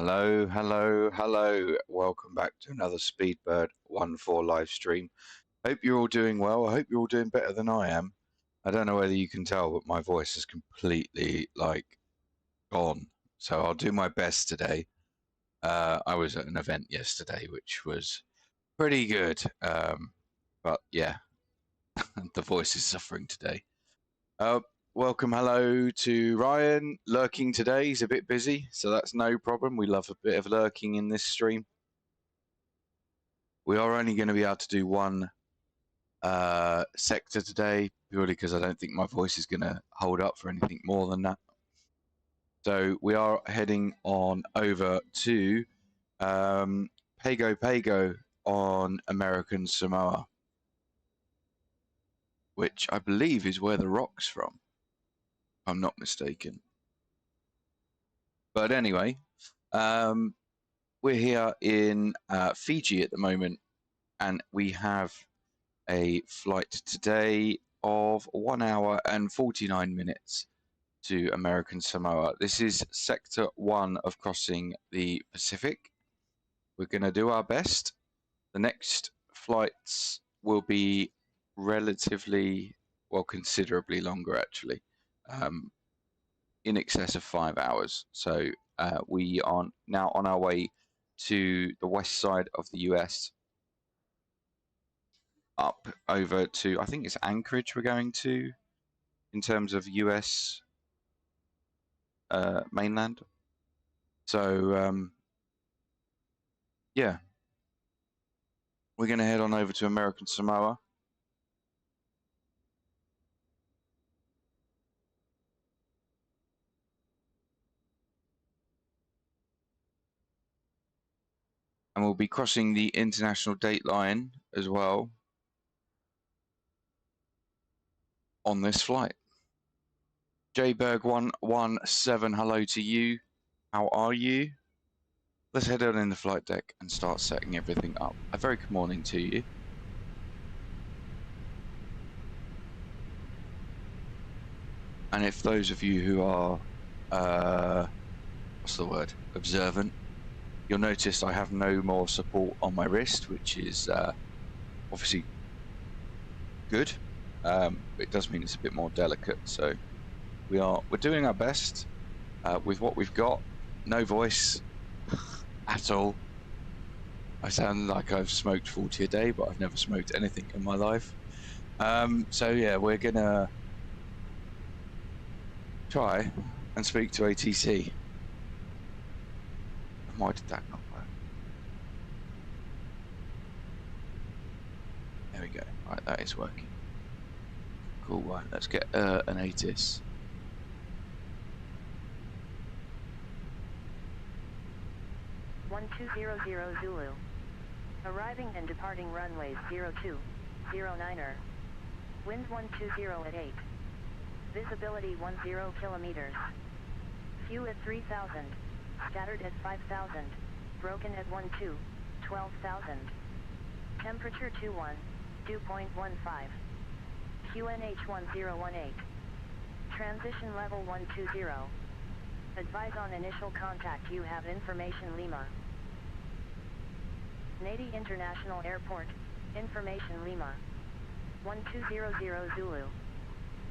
Hello, hello, hello. Welcome back to another Speedbird 1-4 live stream. Hope you're all doing well. I hope you're all doing better than I am. I don't know whether you can tell, but my voice is completely, gone. So I'll do my best today. I was at an event yesterday, which was pretty good. But yeah, the voice is suffering today. Welcome, hello to Ryan, lurking today. He's a bit busy, so that's no problem. We love a bit of lurking in this stream. We are only going to be able to do one sector today, purely because I don't think my voice is going to hold up for anything more than that. So we are heading on over to Pago on American Samoa, which I believe is where the rock's from, if I'm not mistaken. But anyway, we're here in Fiji at the moment, and we have a flight today of 1 hour and 49 minutes to American Samoa. This is Sector 1 of crossing the Pacific. We're going to do our best. The next flights will be relatively, well, considerably longer actually, in excess of 5 hours. So we are now on our way to the west side of the US, up over to, I think it's Anchorage we're going to, in terms of US mainland. So yeah, we're going to head on over to American Samoa. And we'll be crossing the international date line as well on this flight. JBerg117, hello to you. How are you? Let's head on in the flight deck and start setting everything up. A very good morning to you. And if those of you who are, what's the word, observant, you'll notice I have no more support on my wrist, which is obviously good. It does mean it's a bit more delicate, so we're doing our best with what we've got. No voice at all. I sound like I've smoked 40 a day, but I've never smoked anything in my life. So yeah, we're gonna try and speak to ATC. Why did that not work? There we go. Right, that is working. Cool. Right, let's get an ATIS. Zulu. Arriving and departing runways 0209er. Wind 120 at 8. Visibility 10 kilometers. Few at 3,000. Scattered at 5,000. Broken at 12, 12,000. Temperature 21, dew point 15. QNH 1018. Transition level 120. Advise on initial contact. You have information Lima. Nady International Airport, information Lima. 1200 Zulu.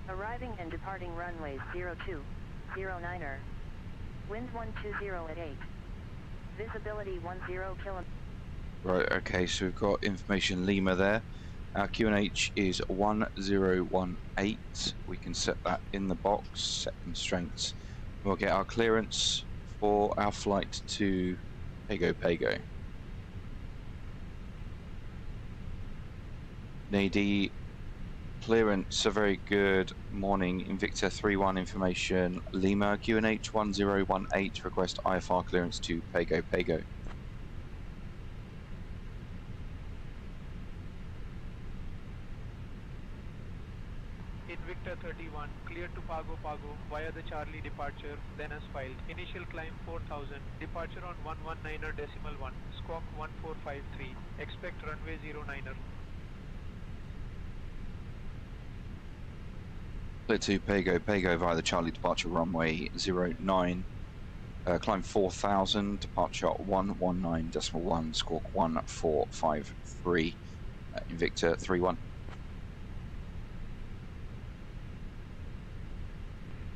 Arriving and departing runways 0209er. Wind 120 at 8. Visibility 10 km. Right, okay, so we've got information Lima there. Our QNH is 1018. We can set that in the box, set constraints. We'll get our clearance for our flight to Pago. Nady, clearance, a very good morning. Invicta 31 information, Lima, QNH 1018, request IFR clearance to Pago. Invicta 31, clear to Pago via the Charlie departure, then as filed. Initial climb 4000, departure on 119er decimal 1, squawk 1453, expect runway 09er. Clear to Pago via the Charlie departure runway 09. Climb 4000, departure 119.1, squawk 1453, Invicta 31.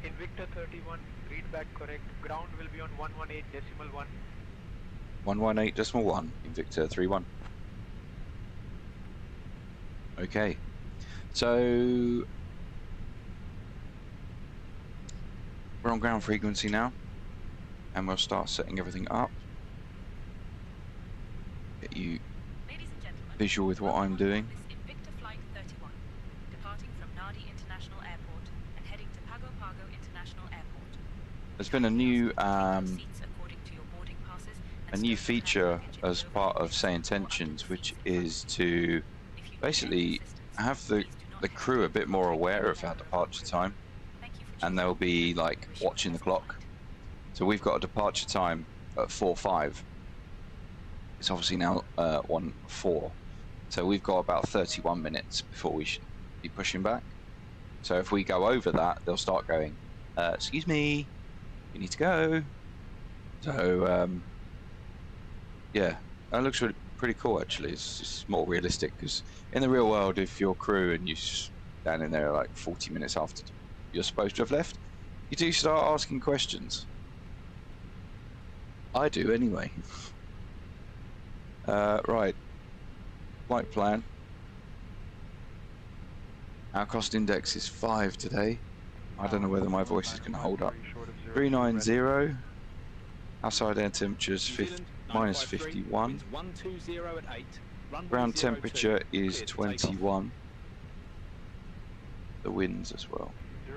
Invicta 31, read back correct. Ground will be on 118.1. 118.1, Invicta 31. Okay, so we're on ground frequency now, and we'll start setting everything up. Get you visual with what I'm doing. Invicta Flight 31, departing from Nadi International Airport and heading to Pago Pago International Airport. There's been a new feature as part of SayIntentions, which is to basically have the crew a bit more aware of our departure time, and they'll be like watching the clock. So we've got a departure time at 4:05. It's obviously now 1:04. So we've got about 31 minutes before we should be pushing back. So if we go over that, they'll start going, excuse me, we need to go. So yeah, that looks really pretty cool actually. It's just more realistic, because in the real world, if you're crew and you're standing there like 40 minutes after you're supposed to have left, you do start asking questions. I do anyway. Right, flight plan. Our cost index is 5 today. I don't know whether my voice is going to hold up. 390. Outside air temperatures minus 51. Ground temperature is 21. The winds as well. 02,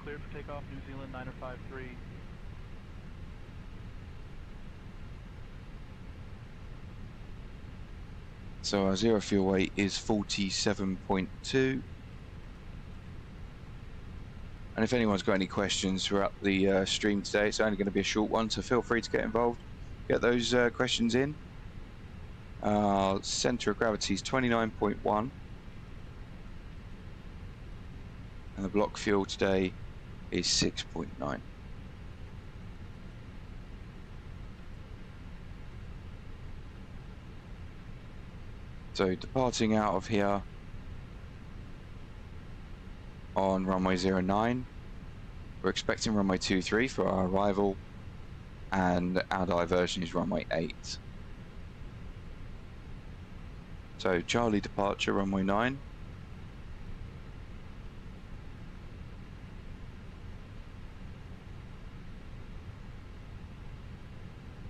cleared for takeoff, New Zealand 9053. So our zero fuel weight is 47.2. And if anyone's got any questions throughout the stream today, it's only going to be a short one, so feel free to get involved. Get those questions in. Centre of gravity is 29.1. And the block fuel today is 6.9. So departing out of here on runway 09, we're expecting runway 23 for our arrival, and our diversion is runway 8. So Charlie departure, runway 9.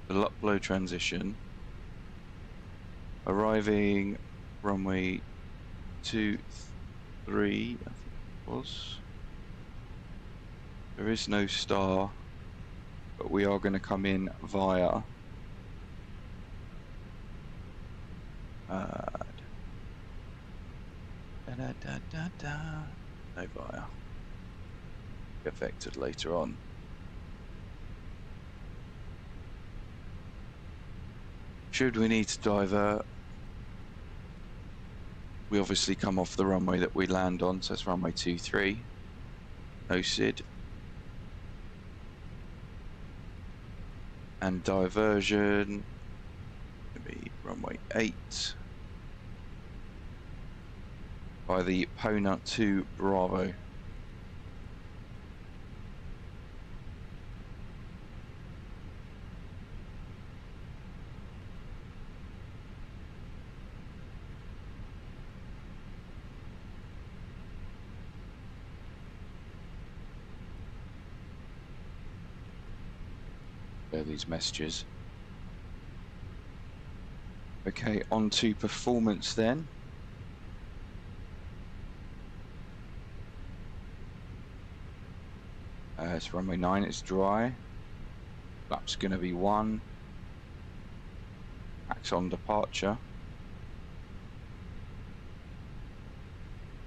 The upload transition. Arriving runway 23, I think it was. There is no star, but we are going to come in via no via. Get vectored later on. Should we need to divert, we obviously come off the runway that we land on, so that's runway 23, no SID. And diversion, going to be runway 8 by the Pona 2 Bravo. There are these messages. Okay, on to performance then. It's runway 9, it's dry. Flap's going to be 1. Axon departure.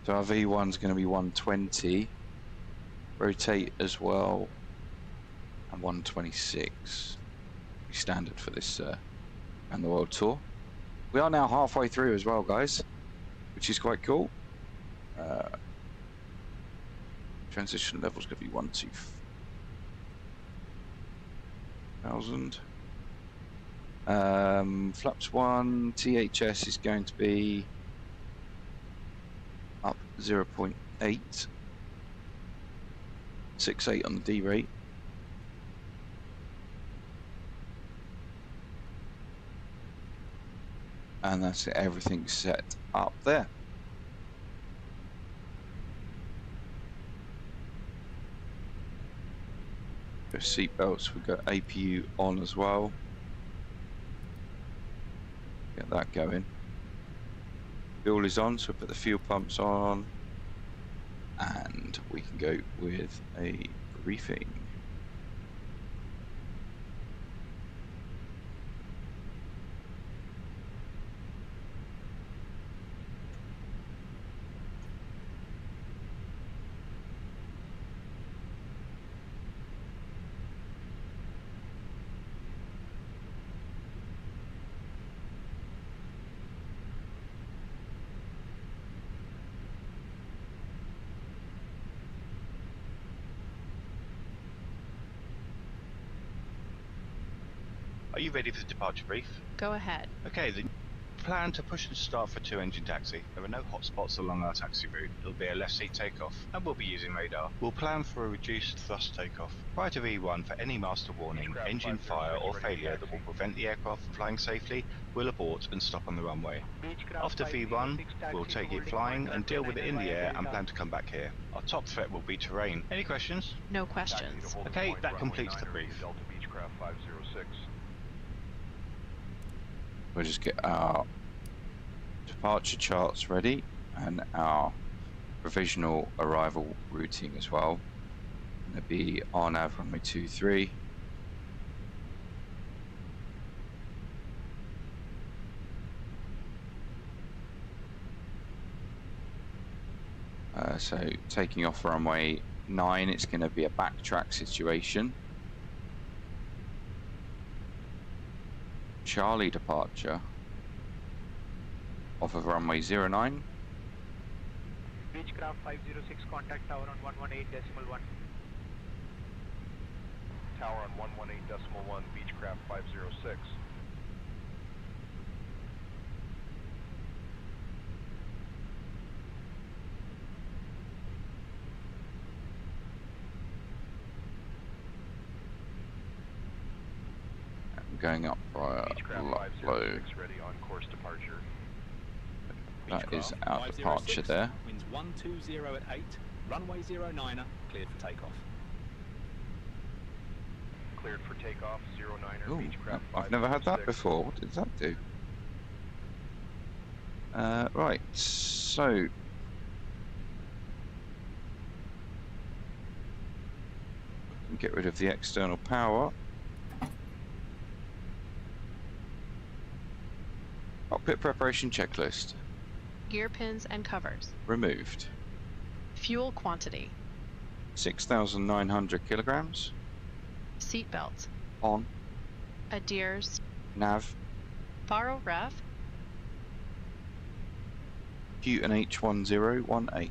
So our V1's going to be 120. Rotate as well. And 126. Standard for this and the world tour. We are now halfway through as well, guys, which is quite cool. Transition level's going to be 1, 2. 6,000. Flaps 1, THS is going to be up 0.8. 68 on the D rate. And that's it, everything's set up there. Seat belts, we've got APU on as well. Get that going. Fuel is on, so we'll put the fuel pumps on. And we can go with a briefing. Are you ready for the departure brief? Go ahead. Okay, the plan to push and start for 2-engine taxi. There are no hotspots along our taxi route. It'll be a left seat takeoff, and we'll be using radar. We'll plan for a reduced thrust takeoff. Prior to V1, for any master warning, engine fire or failure that will prevent the aircraft from flying safely, we'll abort and stop on the runway. After V1, we'll take it flying and deal with it in the air and plan to come back here. Our top threat will be terrain. Any questions? No questions. Okay, that completes the brief. We'll just get our departure charts ready and our provisional arrival routing as well. It'll be RNAV runway 23. So taking off runway 9, it's going to be a backtrack situation. Charlie departure off of runway 09. Beechcraft 506, contact tower on 118.1. Tower on 118.1, Beechcraft 506. Going up by low. Ready on course departure. That is our departure there. Winds 120 at 8, runway 09er, cleared for takeoff. Cleared for takeoff, 09er, Ooh, Beechcraft 506. I've never had that before. What does that do? Right, so get rid of the external power. Cockpit preparation checklist. Gear pins and covers. Removed. Fuel quantity. 6,900 kilograms. Seat belts. On. Adheres. Nav. Faro ref. QNH 1018.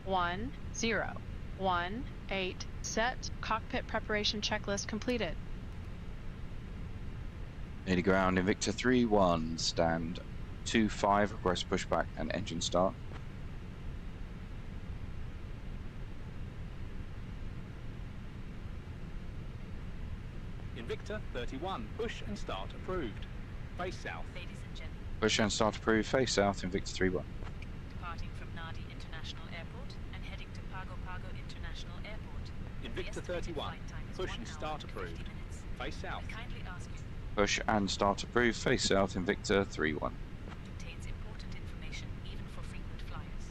1018. Set. Cockpit preparation checklist completed. 80 ground in Victor 3-1, stand 2-5, request pushback and engine start. Invicta 31, push and start approved. Face south. Ladies and gentlemen, Push and start approved, face south in Victor 3-1. departing from Nadi International Airport and heading to Pago Pago International Airport. Invicta The estimated 31, flight time is push 1 and hour start and 50 approved. minutes. Face south. I kindly ask you, Push and start approved, face south in Victor 3-1. contains important information even for frequent flyers.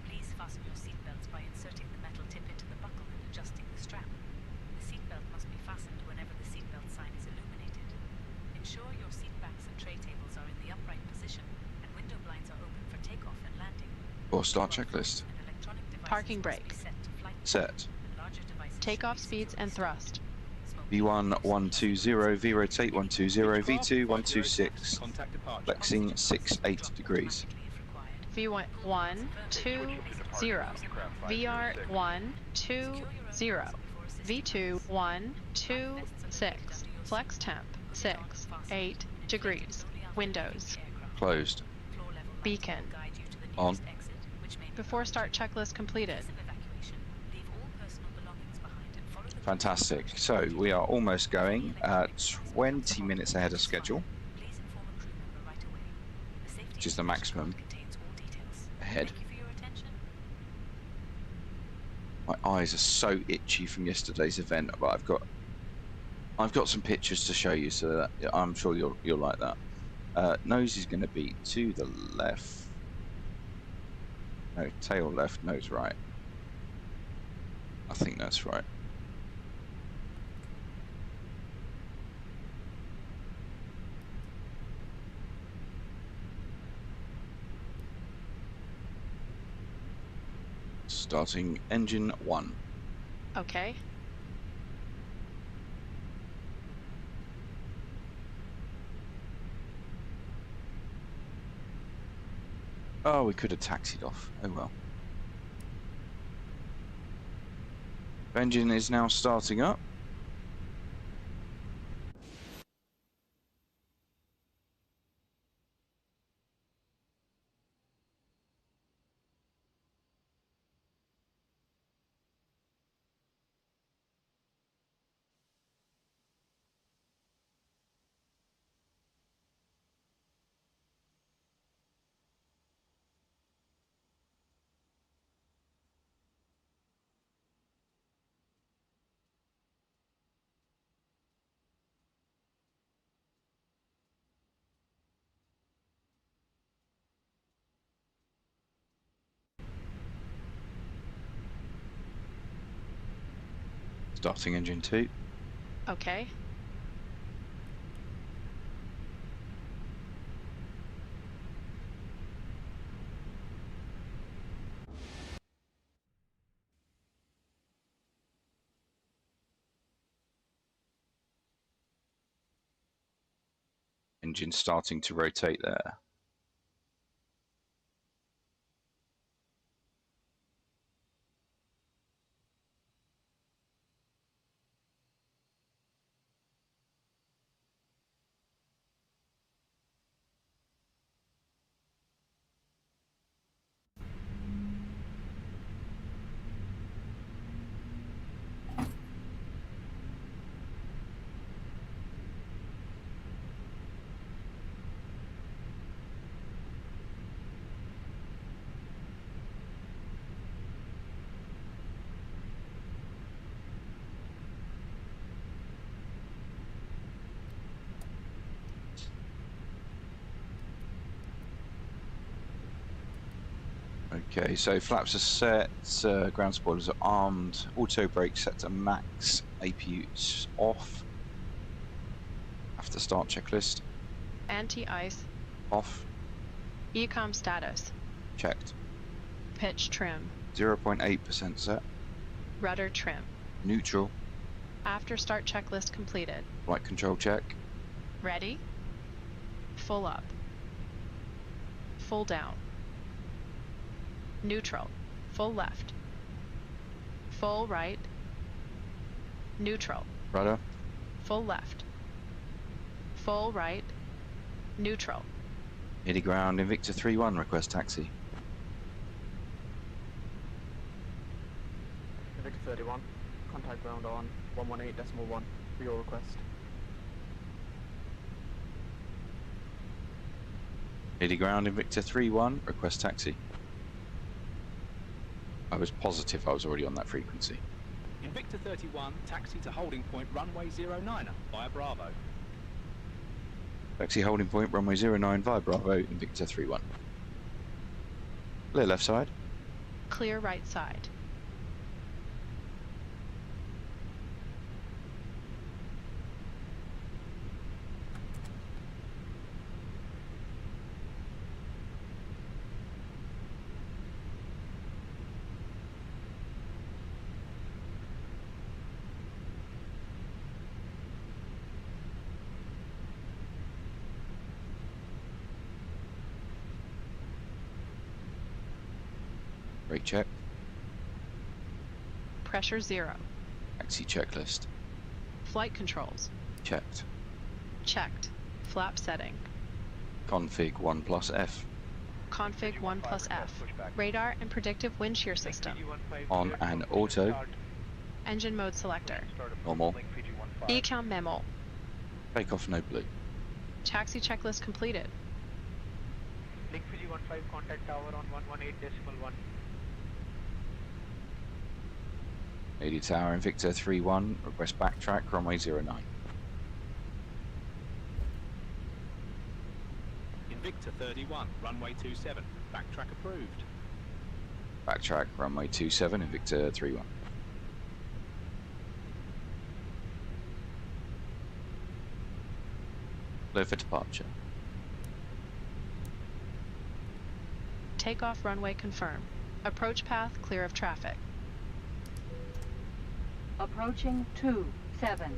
Please fasten your seatbelts by inserting the metal tip into the buckle and adjusting the strap. The seatbelt must be fastened whenever the seatbelt sign is illuminated. Ensure your seat backs and tray tables are in the upright position and window blinds are open for takeoff and landing. Or start checklist. And electronic devices Parking must brake. be set to flight Set. and larger devices should Takeoff be speeds and securely thrust. V1 120, V rotate 120, V2 126, Contact departure. flexing 6-8 degrees. V1 120. VR 120. V2 120. 6. Flex temp. 6. 8 degrees. Windows. Closed. Beacon. On. Before start checklist completed. Fantastic. So we are almost going. 20 minutes ahead of schedule, which is the maximum ahead. My eyes are so itchy from yesterday's event, but I've got some pictures to show you, so that I'm sure you'll like that. Nose is going to be to the left. No, tail left, nose right. I think that's right. Starting engine 1. Okay. Oh, we could have taxied off. Oh well. Engine is now starting up. Starting engine 2. Okay. Engine starting to rotate there. Okay, so flaps are set, ground spoilers are armed, auto brake set to max, APUs off. After start checklist. Anti-ice. Off. Ecom status. Checked. Pitch trim. 0.8% set. Rudder trim. Neutral. After start checklist completed. Flight control check. Ready. Full up. Full down. Neutral. Full left. Full right. Neutral. Rudder. Full left. Full right. Neutral. Nearly ground, Invicta 3-1, request taxi. Invicta 31, contact ground on 118.1 for your request. Nearly ground, Invicta 3-1, request taxi. I was positive I was already on that frequency. Invicta 31, taxi to holding point runway 09 via Bravo. Taxi holding point, runway 09 via Bravo, Invicta 3-1. Clear left side. Clear right side. Brake check. Pressure 0. Taxi checklist. Flight controls. Checked. Checked. Flap setting. Config 1 plus F. Config 1 plus F. Radar and predictive wind shear system. On and auto. Engine mode selector. Normal. ECAM memo. Takeoff no blue. Taxi checklist completed. Link Fiji 15 contact tower on 118.1. AD Tower in Victor 3-1. Request backtrack, runway 09. Invicta 31, runway 27. Backtrack approved. Backtrack, runway 27 in Victor 3-1. Clear for departure. Takeoff runway confirmed. Approach path clear of traffic. Approaching 27.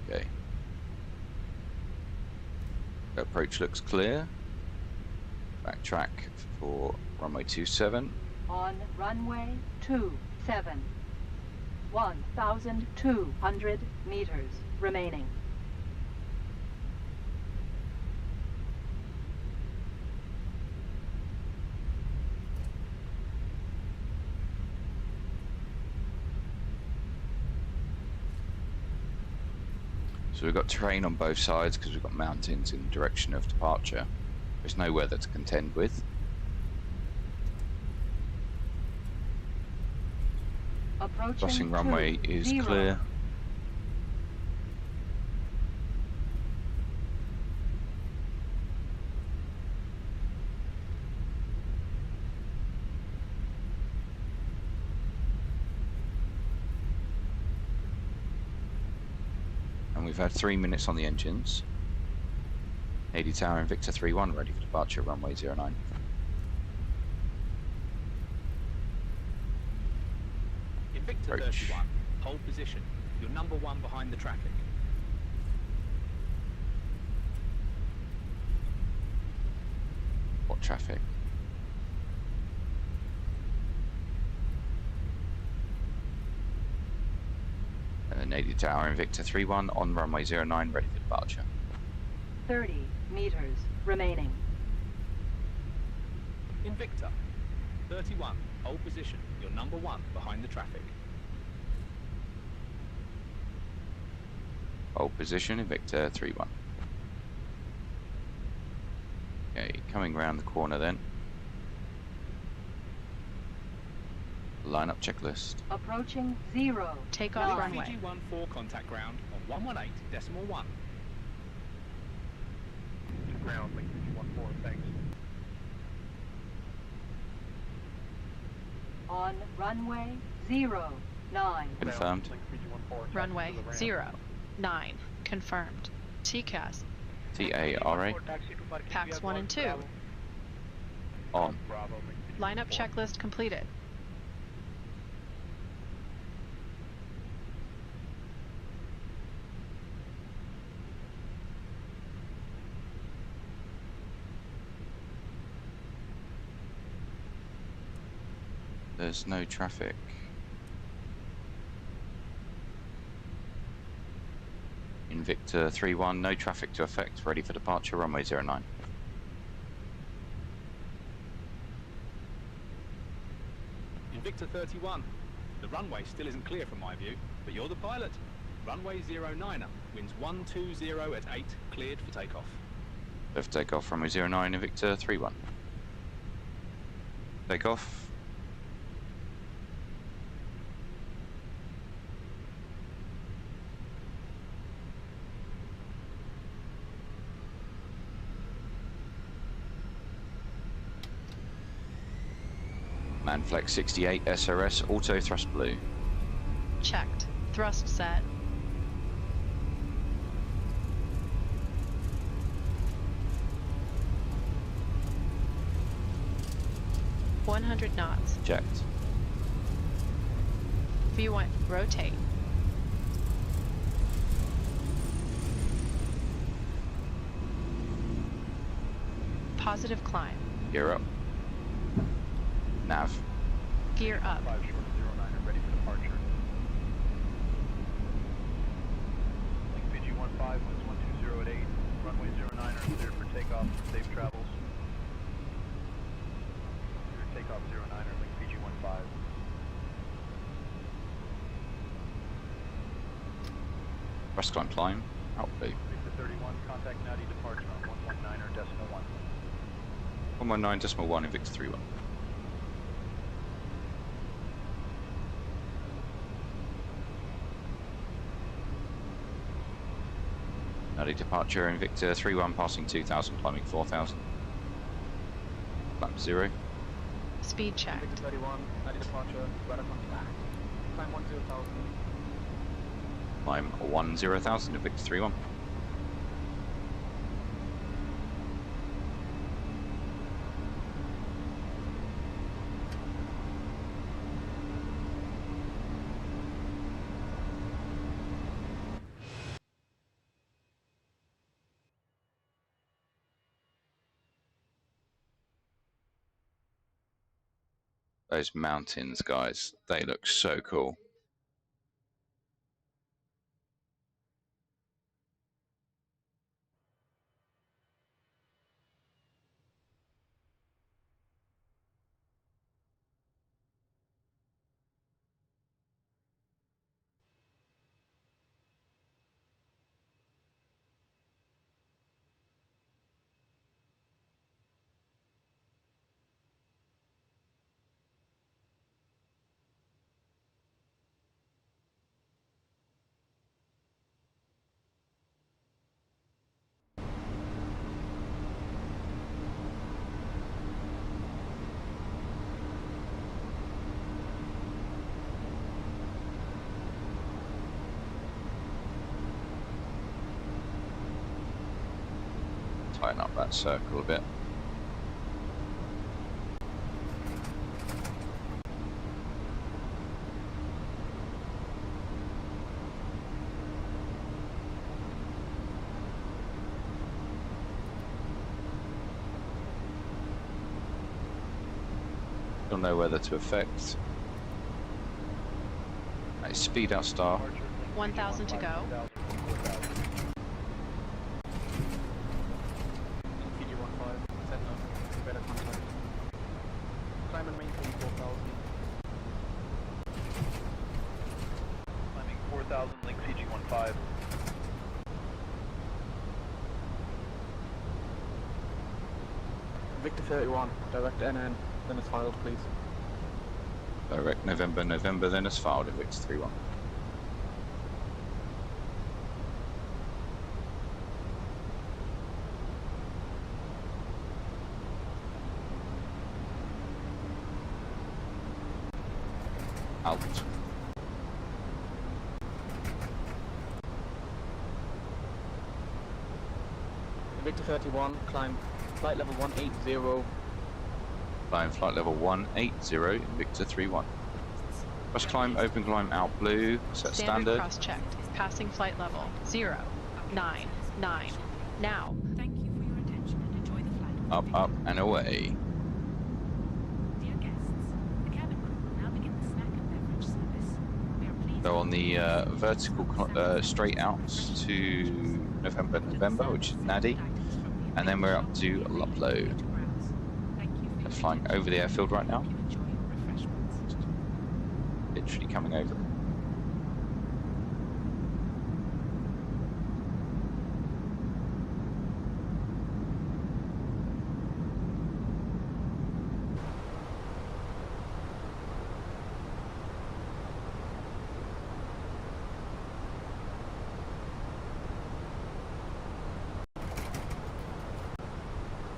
Okay. The approach looks clear. Backtrack for runway 27. On runway 27. 1,200 meters remaining. So we've got terrain on both sides because we've got mountains in the direction of departure. There's no weather to contend with. Approaching Crossing runway is 20. clear. And we've had 3 minutes on the engines. AD Tower and Victor 3-1 ready for departure, runway 09. Invicta Approach. 31, hold position. You're number 1 behind the traffic. What traffic? And then AD Tower and Victor 3-1 on runway 09 ready for departure. 30 meters remaining. Invicta 31, hold position. You're number 1 behind the traffic. Hold position, Invicta 3-1. Okay, coming round the corner then. Line up checklist. Approaching 0. Takeoff Nine. runway. PPG 14 contact ground on 118.1. Ground, Link Fiji 14, thanks. On runway 09. Confirmed. Link Fiji 14, Runway taxi to the ramp. 09. Confirmed. TCAS. TARA Packs 1 and 2. on. Bravo, Link Fiji Lineup 14. checklist completed. There's no traffic. Invicta 3-1, no traffic to effect, ready for departure, runway 09. Invicta 31, the runway still isn't clear from my view, but you're the pilot. Runway 09er, winds 120 at 8, cleared for takeoff. Left takeoff, runway 09, Invicta 3-1. Takeoff. Manflex 68 SRS auto thrust blue. Checked. Thrust set. .100 knots. Checked. V1. Rotate. Positive climb. Gear up. Nav. Gear up. 5 short 09er ready for departure. Link PG-15, winds 120 at 8. Runway 09er cleared for takeoff. Safe travels. Clear takeoff 09er, link PG-15. Thrust climb. Out blue. Victor 31, contact Natty departure on 119er decimal 1. 119.1 in Victor 31. Early departure in Victor 31, passing 2,000, climbing 4,000. Climb 0. Victor Speed checked. 31, Natty departure, radar contact. Climb 10,000. Climb 10,000 in Victor 31. Those mountains, guys, they look so cool. Tighten up that circle a bit. You'll know whether to affect. A speed out star. 1,000 to go. PG-15, set up, radar contact. Climb and maintain 4,000. Climbing 4,000, link PG-15. Victor 31, direct NN, then it's filed, please. Direct November, November, then as filed in Victor 31. Out. Victor 31, climb flight level 180. Climb flight level 180 in Victor 31. First climb, open climb out blue, set standard. Cross-checked. Passing flight level 099. Now. Thank you for your attention and enjoy the flight. Up, up, and away. Dear guests, the cabin crew will now begin the snack and beverage service. We are pleased So on the vertical straight outs to November, November, which is Nadi, and then we're up to Luplo. They're flying over the airfield right now. Literally coming over.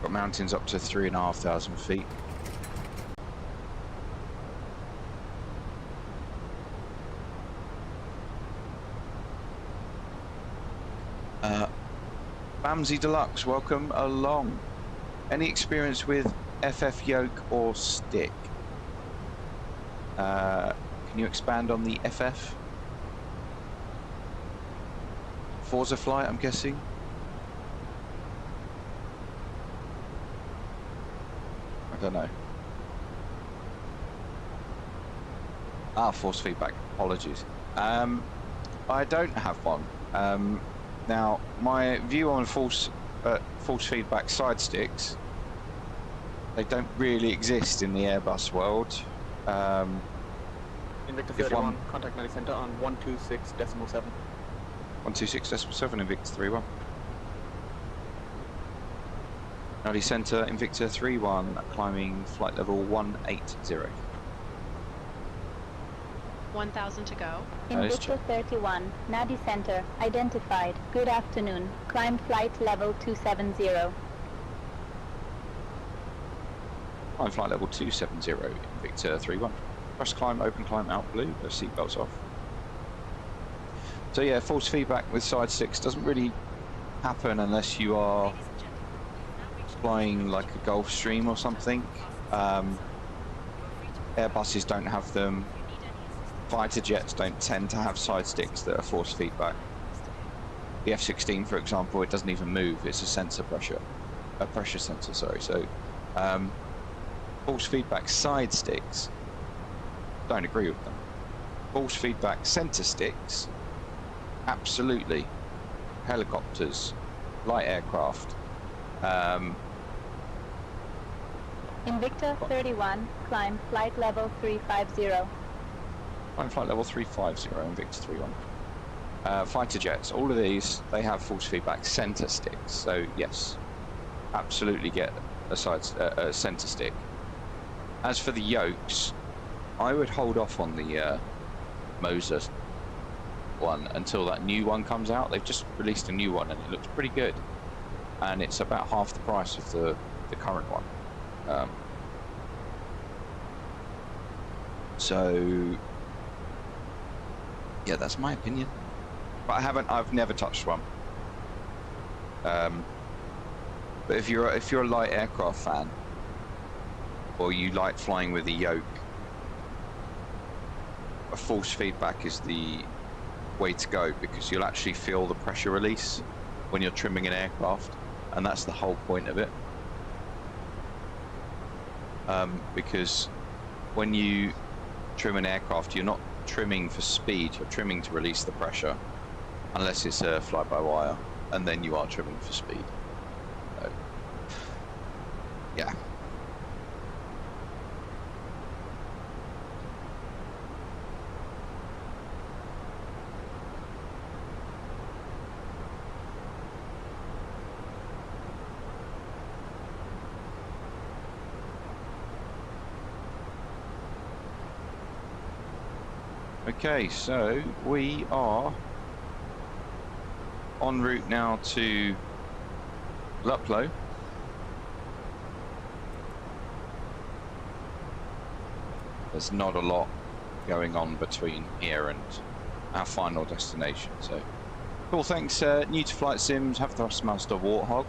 Got mountains up to 3,500 feet. Bamsey Deluxe, welcome along. Any experience with FF yoke or stick? Can you expand on the FF? Forza flight, I'm guessing. I don't know. Force feedback. Apologies. I don't have one. Now, my view on force feedback side sticks, they don't really exist in the Airbus world. Invicta 31, contact 90 center on 126.7. 126.7, Invicta 31. 90 center, Invicta 31, climbing flight level 180. 1,000 to go. Invicta 31, Nadi Center, identified. Good afternoon. Climb flight level 270. Climb flight level 270, Invicta 31. Press climb, open climb, out blue, the seatbelts off. So yeah, force feedback with side sticks doesn't really happen unless you are flying like a Gulfstream or something. Airbuses don't have them. Fighter jets don't tend to have side sticks that are force feedback. The F-16, for example, it doesn't even move. It's a pressure sensor, sorry. So force feedback side sticks, don't agree with them. Force feedback center sticks, absolutely. Helicopters, light aircraft. Invicta 31, climb flight level 350. Climb flight level 350, Invicta 31. Fighter jets, all of these, they have force feedback center sticks. So yes, absolutely get a center stick. As for the yokes, I would hold off on the Moser one until that new one comes out. They've just released a new one and it looks pretty good. And it's about half the price of the current one. So yeah, that's my opinion. But I've never touched one. But if you're a light aircraft fan, or you like flying with a yoke, a force feedback is the way to go, because you'll actually feel the pressure release when you're trimming an aircraft, and that's the whole point of it. Because when you trim an aircraft, you're not trimming for speed, you're trimming to release the pressure, unless it's a fly-by-wire, and then you are trimming for speed. So, yeah. Okay, so we are en route now to Luplo. There's not a lot going on between here and our final destination. So, cool, thanks. New to Flight Sims, have Thrustmaster Warthog.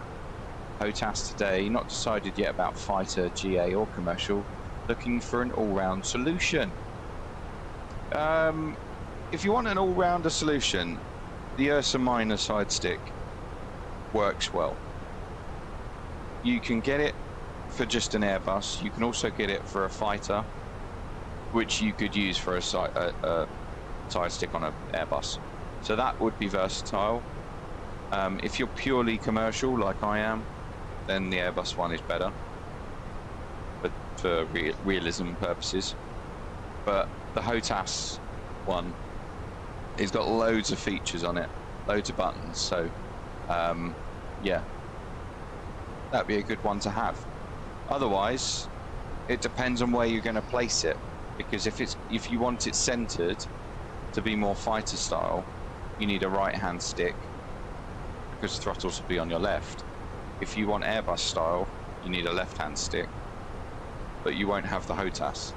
HOTAS today, not decided yet about fighter, GA or commercial. Looking for an all-round solution. If you want an all-rounder solution, the Ursa Minor side stick works well. You can get it for just an Airbus. You can also get it for a fighter, which you could use for a side stick on an Airbus. So that would be versatile. If you're purely commercial, like I am, then the Airbus one is better, but for realism purposes. But the HOTAS one, it's got loads of features on it, loads of buttons, so yeah, that'd be a good one to have. Otherwise, it depends on where you're going to place it, because if you want it centered to be more fighter style, you need a right hand stick, because the throttles will be on your left. If you want Airbus style, you need a left hand stick, but you won't have the HOTAS,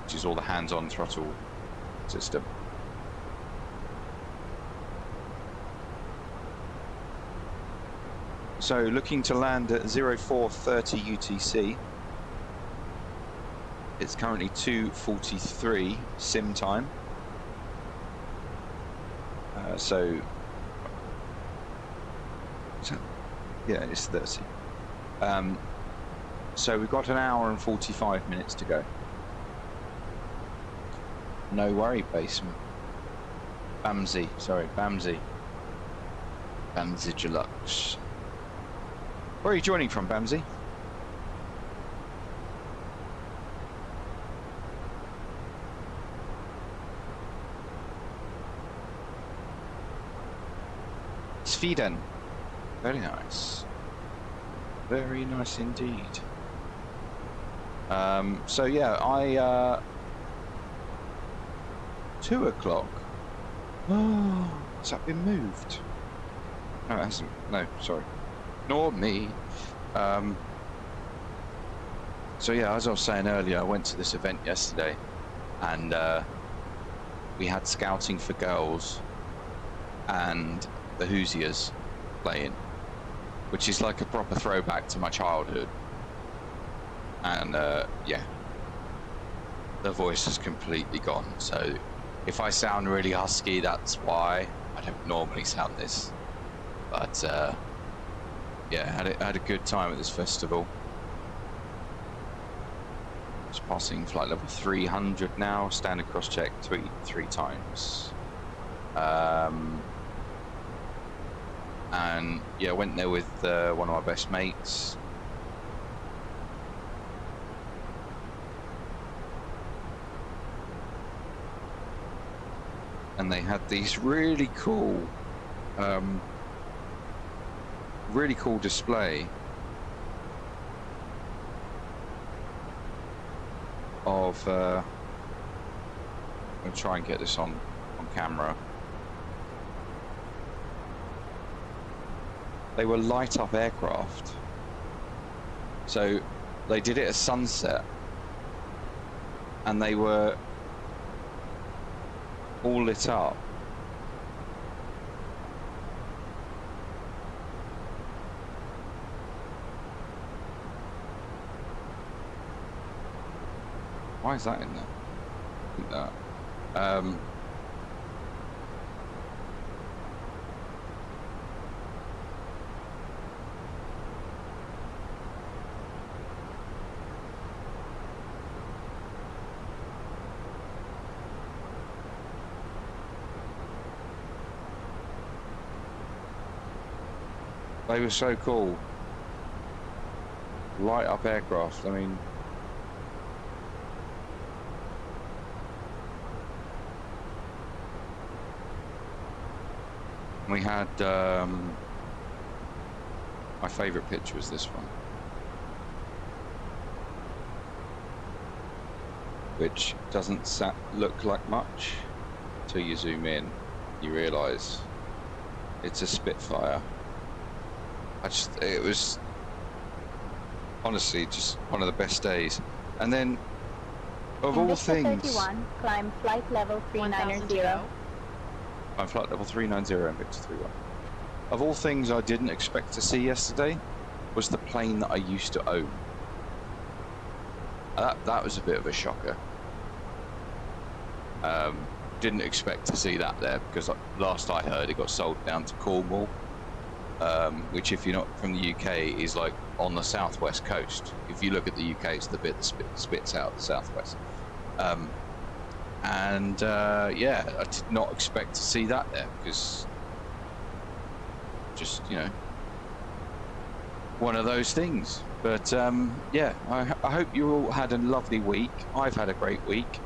which is all the hands-on throttle system. So looking to land at 0430 UTC. It's currently 2:43 sim time. Yeah, it's 30. So we've got an hour and 45 minutes to go. No worry, basement. Bamsey, sorry, Bamsey. Bamsey Deluxe. Where are you joining from, Bamsey? Sweden. Very nice. Very nice indeed. So yeah, 2 o'clock. Oh, has that been moved? No, it hasn't. No, sorry. Nor me. So yeah, as I was saying earlier, I went to this event yesterday, and we had Scouting for Girls and the Hoosiers playing, which is like a proper throwback to my childhood. And yeah, the voice is completely gone. So if I sound really husky, that's why. I don't normally sound this, but yeah, had a good time at this festival. Just passing flight level 300 now. Standard cross check three times. And yeah, went there with one of my best mates. And they had these really cool display of I'm gonna try and get this on camera. They were light up aircraft, so they did it at sunset, and they were all lit up. Why is that in there? I think that. They were so cool. Light up aircraft, I mean. We had, my favourite picture was this one, which doesn't look like much until you zoom in, you realise it's a Spitfire. It was honestly just one of the best days. And then, of all things, 31, climb flight level 390. I'm flight level 390 and Victor 31. Of all things I didn't expect to see yesterday was the plane that I used to own. That was a bit of a shocker. Didn't expect to see that there, because last I heard it got sold down to Cornwall, which, if you're not from the UK, is like on the southwest coast. If you look at the UK, it's the bit that spits out the southwest. Yeah, I did not expect to see that there, because just, you know, one of those things. But yeah, I hope you all had a lovely week. I've had a great week.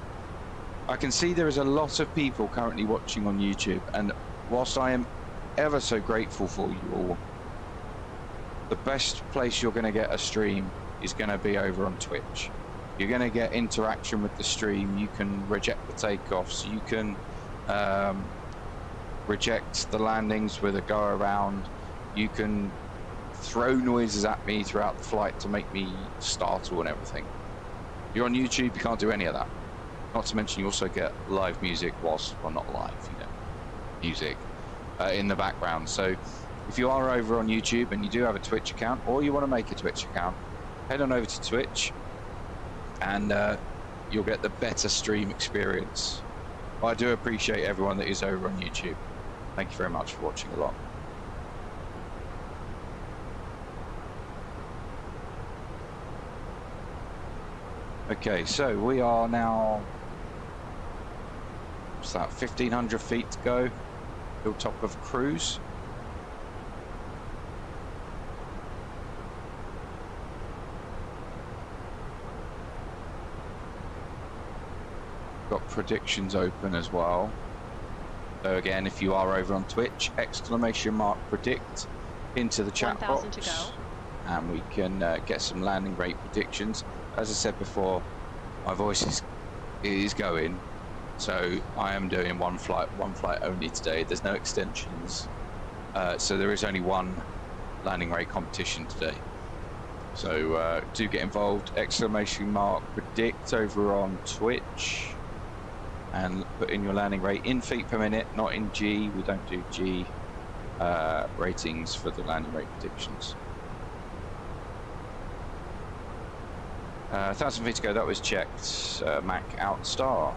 I can see there is a lot of people currently watching on YouTube, and whilst I am ever so grateful for you all, the best place you're going to get a stream is going to be over on Twitch. You're going to get interaction with the stream. You can reject the takeoffs. You can reject the landings with a go around. You can throw noises at me throughout the flight to make me startle and everything. You're on YouTube, you can't do any of that. Not to mention you also get live music whilst, well, not live, you know, music in the background. So if you are over on YouTube and you do have a Twitch account, or you want to make a Twitch account, head on over to Twitch, and you'll get the better stream experience. I do appreciate everyone that is over on YouTube. Thank you very much for watching a lot. Okay, so we are now, what's that, 1,500 feet to go, hilltop of cruise. Got predictions open as well. So again, if you are over on Twitch, !predict into the chat 1,000 box, to go. and we can get some landing rate predictions. As I said before, my voice is going, so I am doing one flight only today. There's no extensions, so there is only one landing rate competition today. So do get involved, !predict over on Twitch, and put in your landing rate in feet per minute, not in G. We don't do G ratings for the landing rate predictions. 1,000 feet to go, that was checked. Mac out star.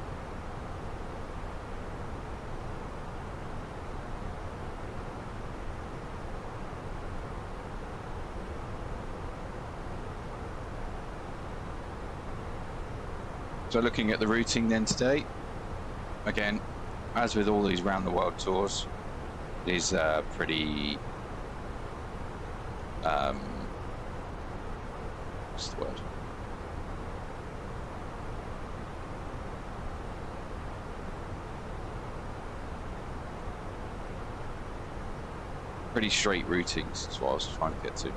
So looking at the routing then today, again, as with all these round the world tours, it is pretty, what's the word? Pretty straight routings is what I was trying to get to.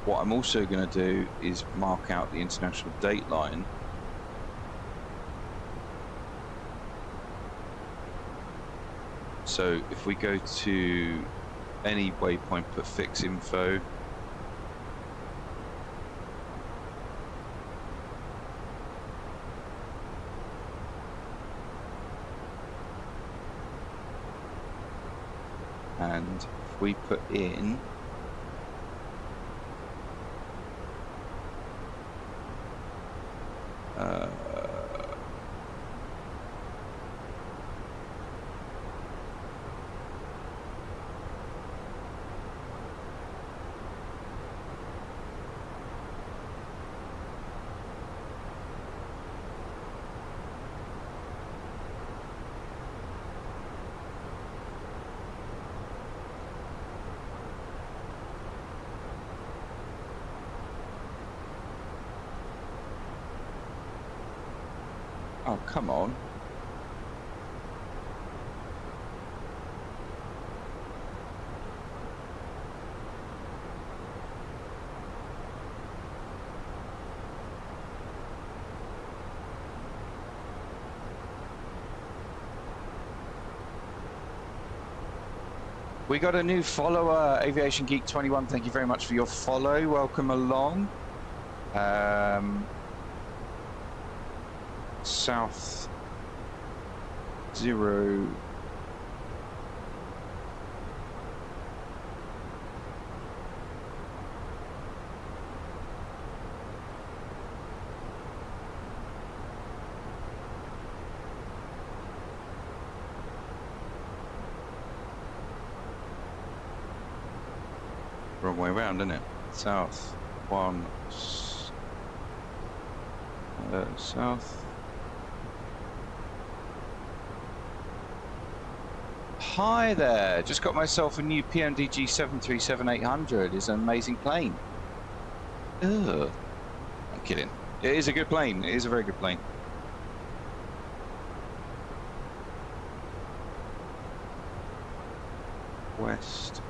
What I'm also going to do is mark out the international date line. So if we go to any waypoint, put fix info. And if we put in oh, come on. We got a new follower, Aviation Geek 21. Thank you very much for your follow. Welcome along. South 0. Wrong way around, isn't it? South 1. South. Hi there, just got myself a new PMDG 737-800. It's an amazing plane. Ugh. I'm kidding. It is a good plane. It is a very good plane. West.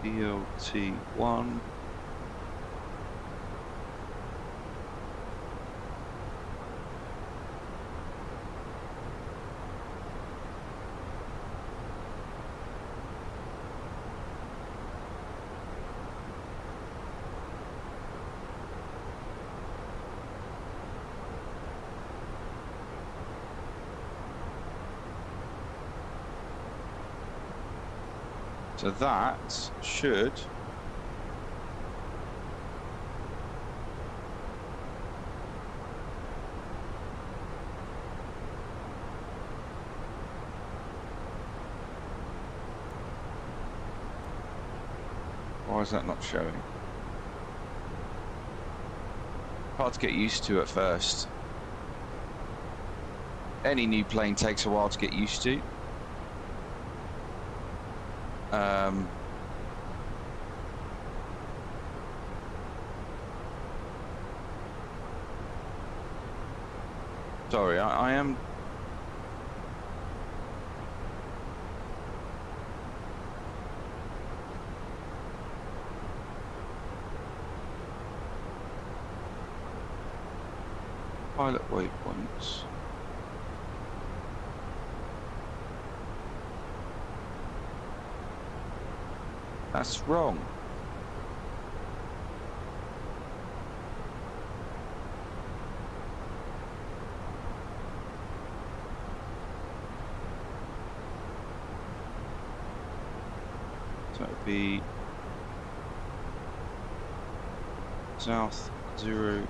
DLT1. So that should why is that not showing? Hard to get used to at first. Any new plane takes a while to get used to. Sorry, I am. Pilot waypoints. That's wrong. So it would be south 0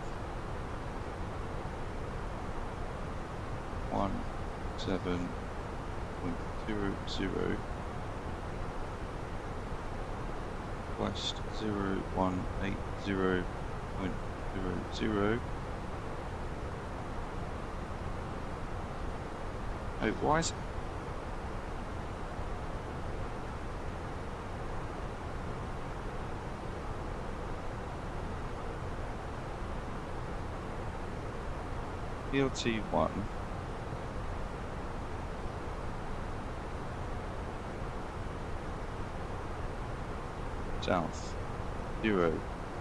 17.00 west 0180.00. Oh, why is it? PLT1 south 0017.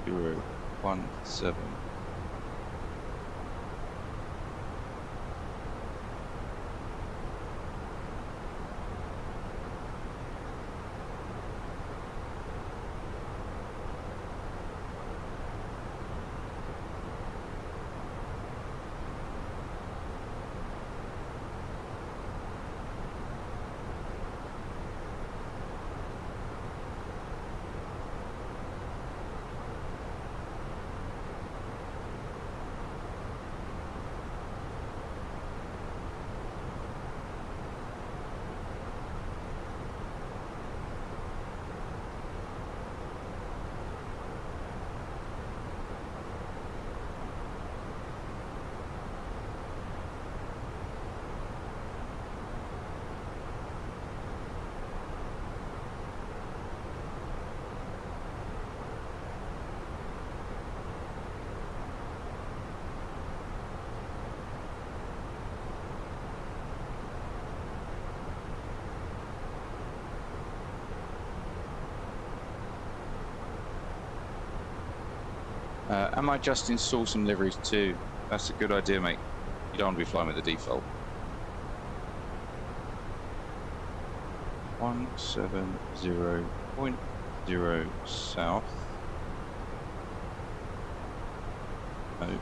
I might just install some liveries too. That's a good idea, mate. You don't want to be flying with the default. 170.0 south. No.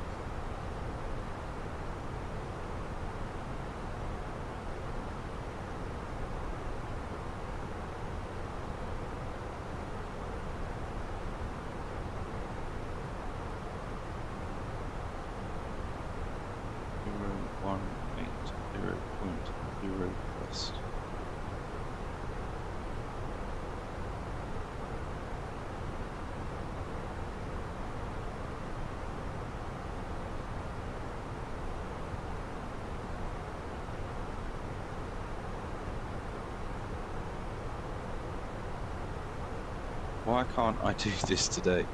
West. Why can't I do this today?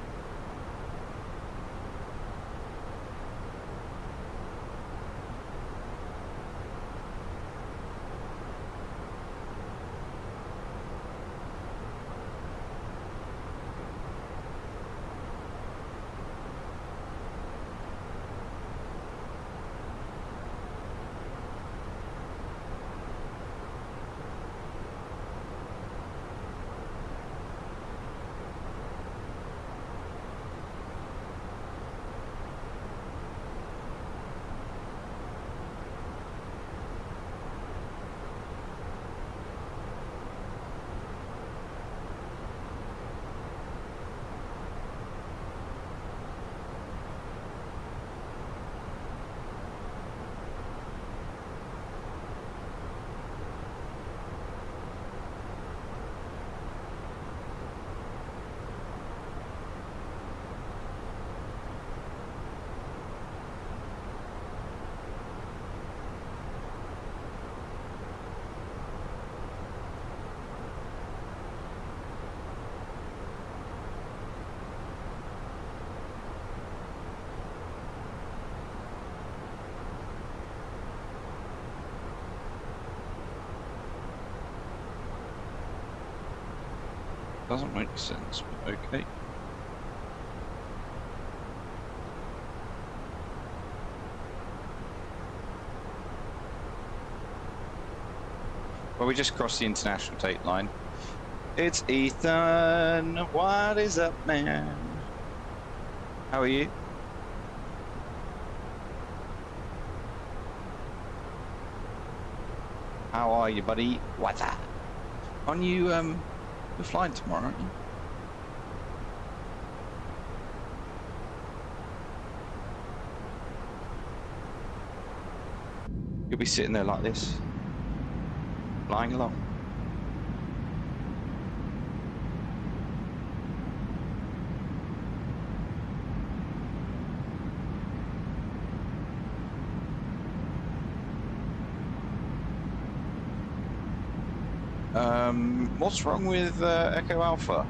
Doesn't make sense, but okay. Well, we just crossed the international date line. It's Ethan. What is up, man? How are you? How are you, buddy? What's up? Aren't you, you're flying tomorrow, aren't you? You'll be sitting there like this, flying along. What's wrong with Echo Alpha?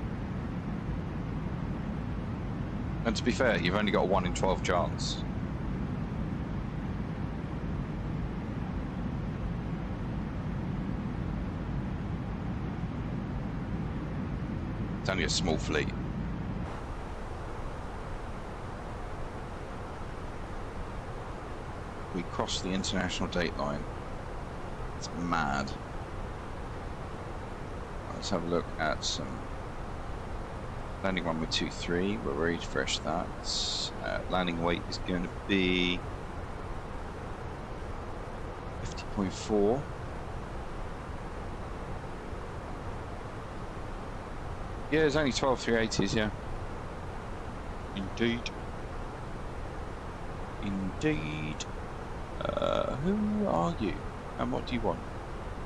And to be fair, you've only got a 1 in 12 chance. It's only a small fleet. We crossed the international date line. It's mad. Let's have a look at some landing runway 23. We're ready to refresh that. Landing weight is going to be 50.4. Yeah, there's only 12 380s, yeah. Indeed. Indeed. Who are you? And what do you want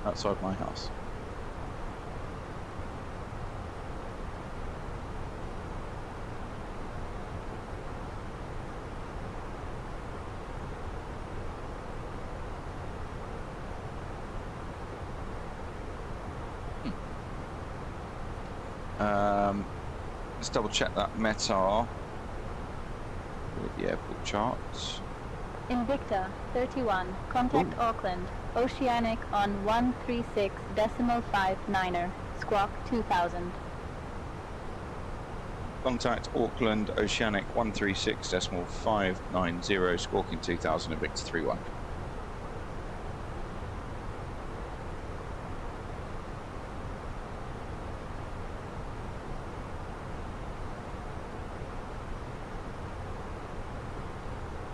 outside my house? Let's double check that METAR with the airport charts. Invicta 31, contact Auckland, Oceanic on 136.59er, squawk 2000. Contact Auckland, Oceanic 136.590, squawking 2000, Invicta 31.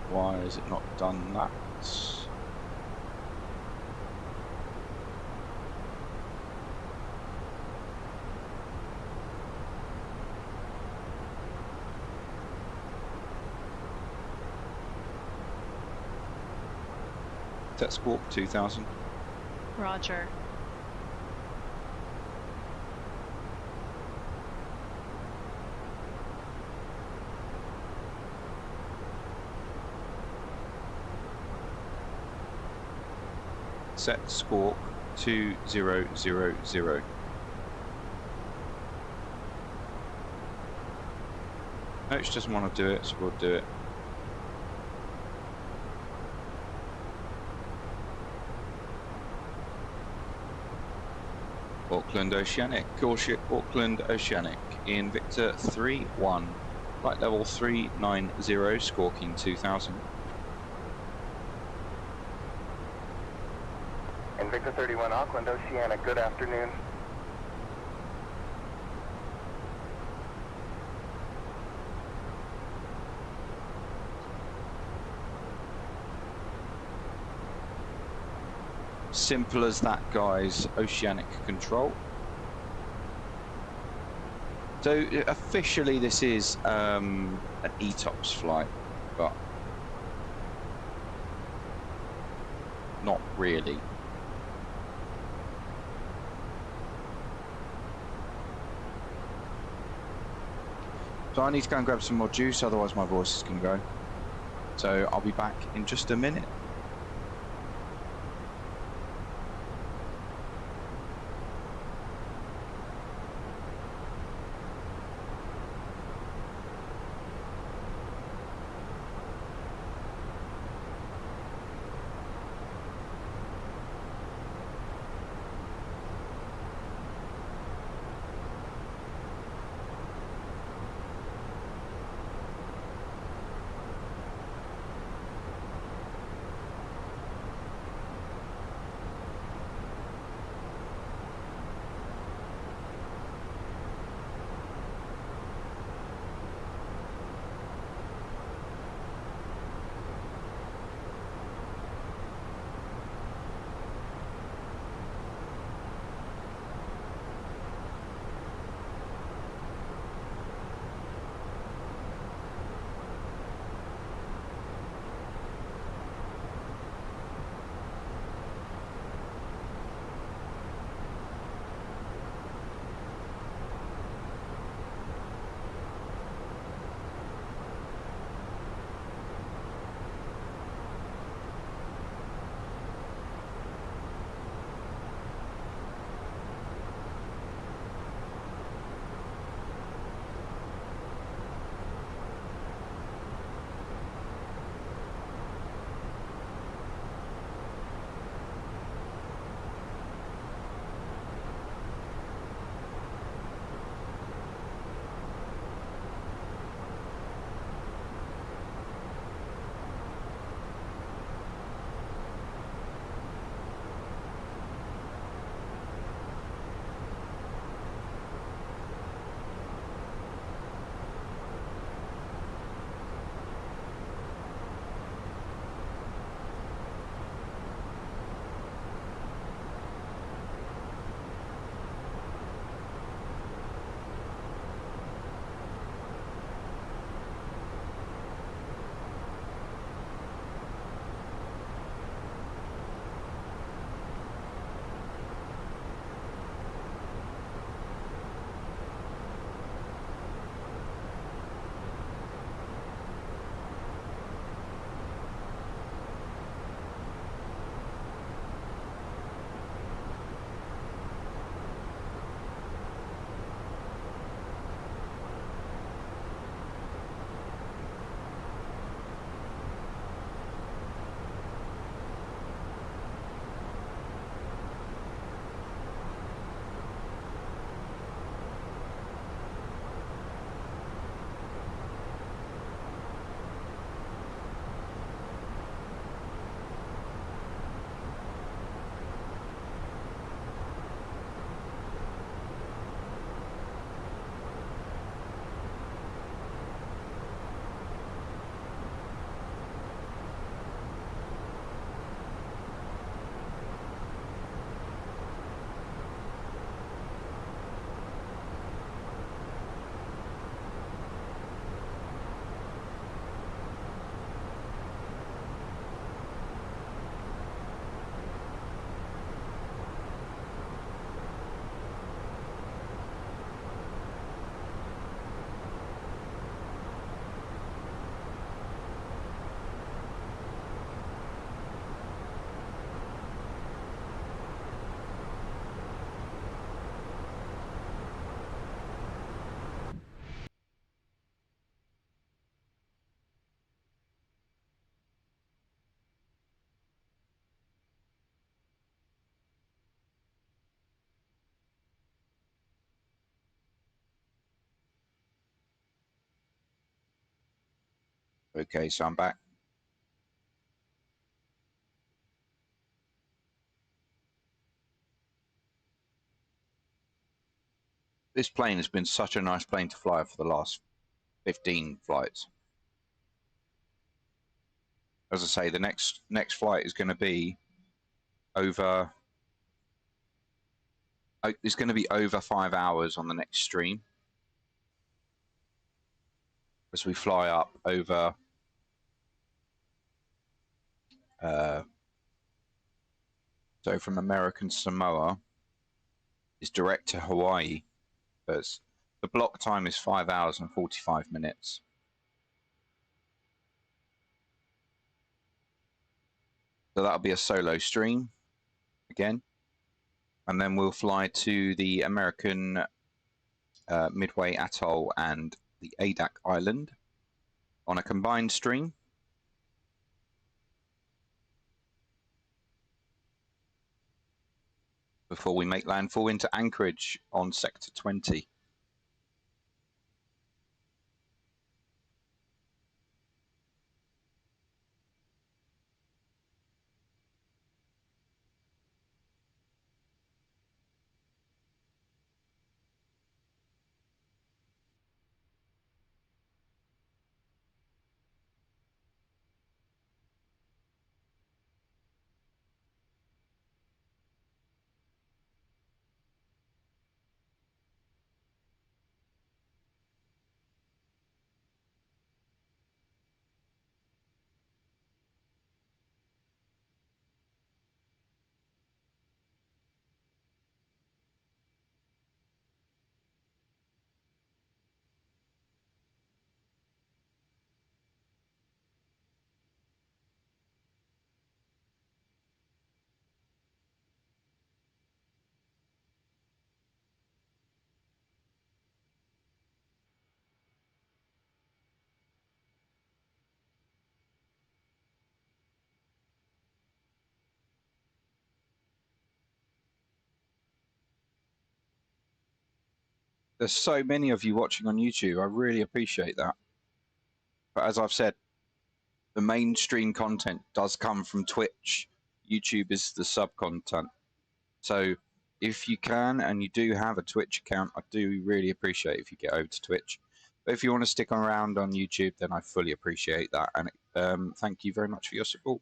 Why has it not done that? Set squawk 2000. Roger. Set squawk 2000. No, she doesn't want to do it, so we'll do it. Auckland Oceanic, Auckland Oceanic, Invicta 31, flight level 390, squawking 2000. Invicta 31, Auckland Oceanic, good afternoon. Simple as that, guys. Oceanic control. So officially this is an ETOPS flight, but not really. So I need to go and grab some more juice, otherwise my voice is going to go. So I'll be back in just a minute. Okay, so I'm back. This plane has been such a nice plane to fly for the last 15 flights. As I say, the next flight is going to be over. It's going to be over 5 hours on the next stream as we fly up over. So from American Samoa is direct to Hawaii. But the block time is 5 hours and 45 minutes. So that'll be a solo stream again. And then we'll fly to the American Midway Atoll and the Adak Island on a combined stream. Before we make landfall into Anchorage on Sector 20. There's so many of you watching on YouTube. I really appreciate that. But as I've said, the mainstream content does come from Twitch. YouTube is the sub-content. So if you can, and you do have a Twitch account, I do really appreciate if you get over to Twitch. But if you want to stick around on YouTube, then I fully appreciate that. And thank you very much for your support.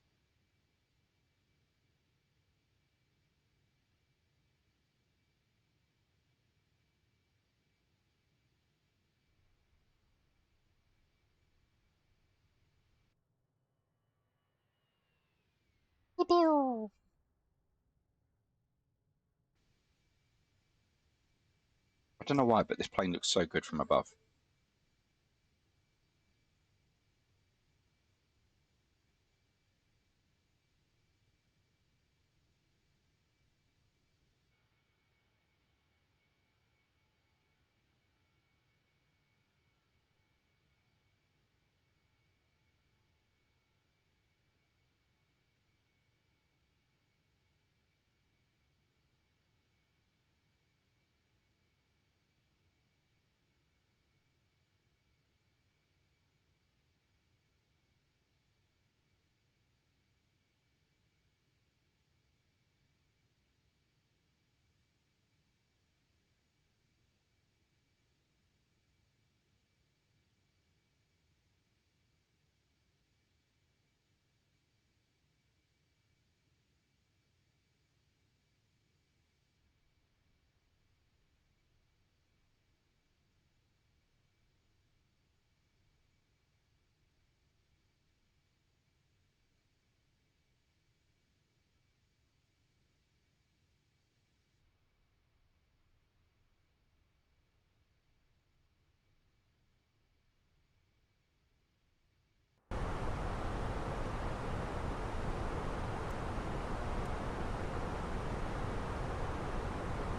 I don't know why, but this plane looks so good from above.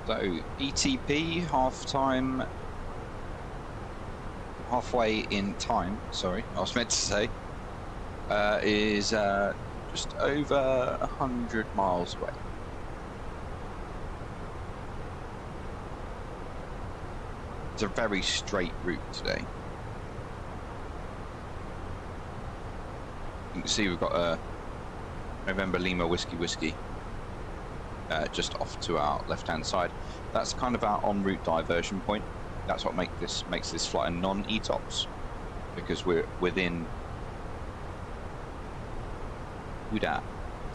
So ETP halfway in time, sorry, I was meant to say, is just over 100 miles away. It's a very straight route today. You can see we've got a November Lima Whiskey just off to our left-hand side. That's kind of our en route diversion point. That's what makes this flight a non-ETOPS, because we're within. Who dat?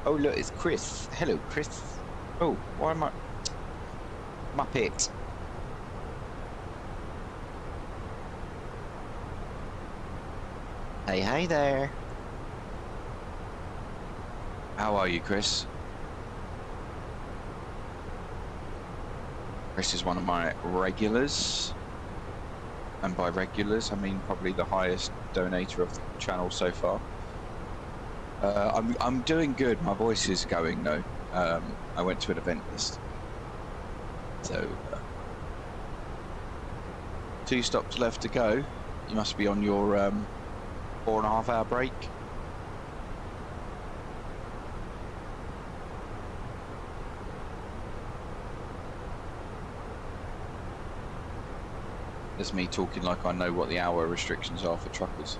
Oh look, it's Chris. Hello, Chris. Oh, why am I? Muppet. Hey there. How are you, Chris? Chris is one of my regulars, and by regulars I mean probably the highest donator of the channel so far. I'm doing good. My voice is going though. I went to an event yesterday, so 2 stops left to go. You must be on your 4.5 hour break. There's me talking like I know what the hour restrictions are for truckers.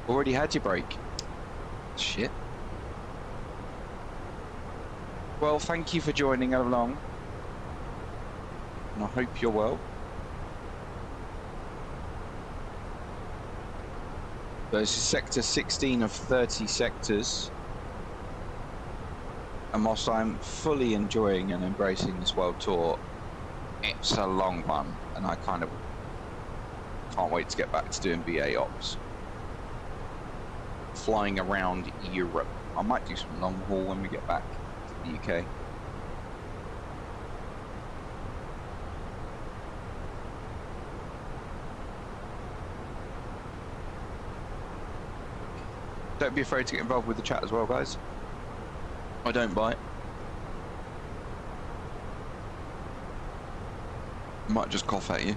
Already had your break. Shit. Well, thank you for joining along, and I hope you're well. This is sector 16 of 30 sectors, and whilst I'm fully enjoying and embracing this world tour, it's a long one, and I kind of can't wait to get back to doing BA ops. Flying around Europe. I might do some long haul when we get back to the UK. Don't be afraid to get involved with the chat as well, guys. I don't bite. Might just cough at you.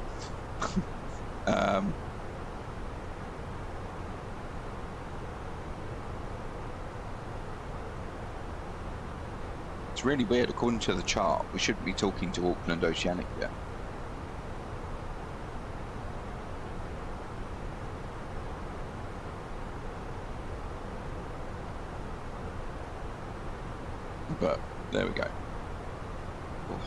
It's really weird. According to the chart, we shouldn't be talking to Auckland Oceanic yet. But there we go. Oh.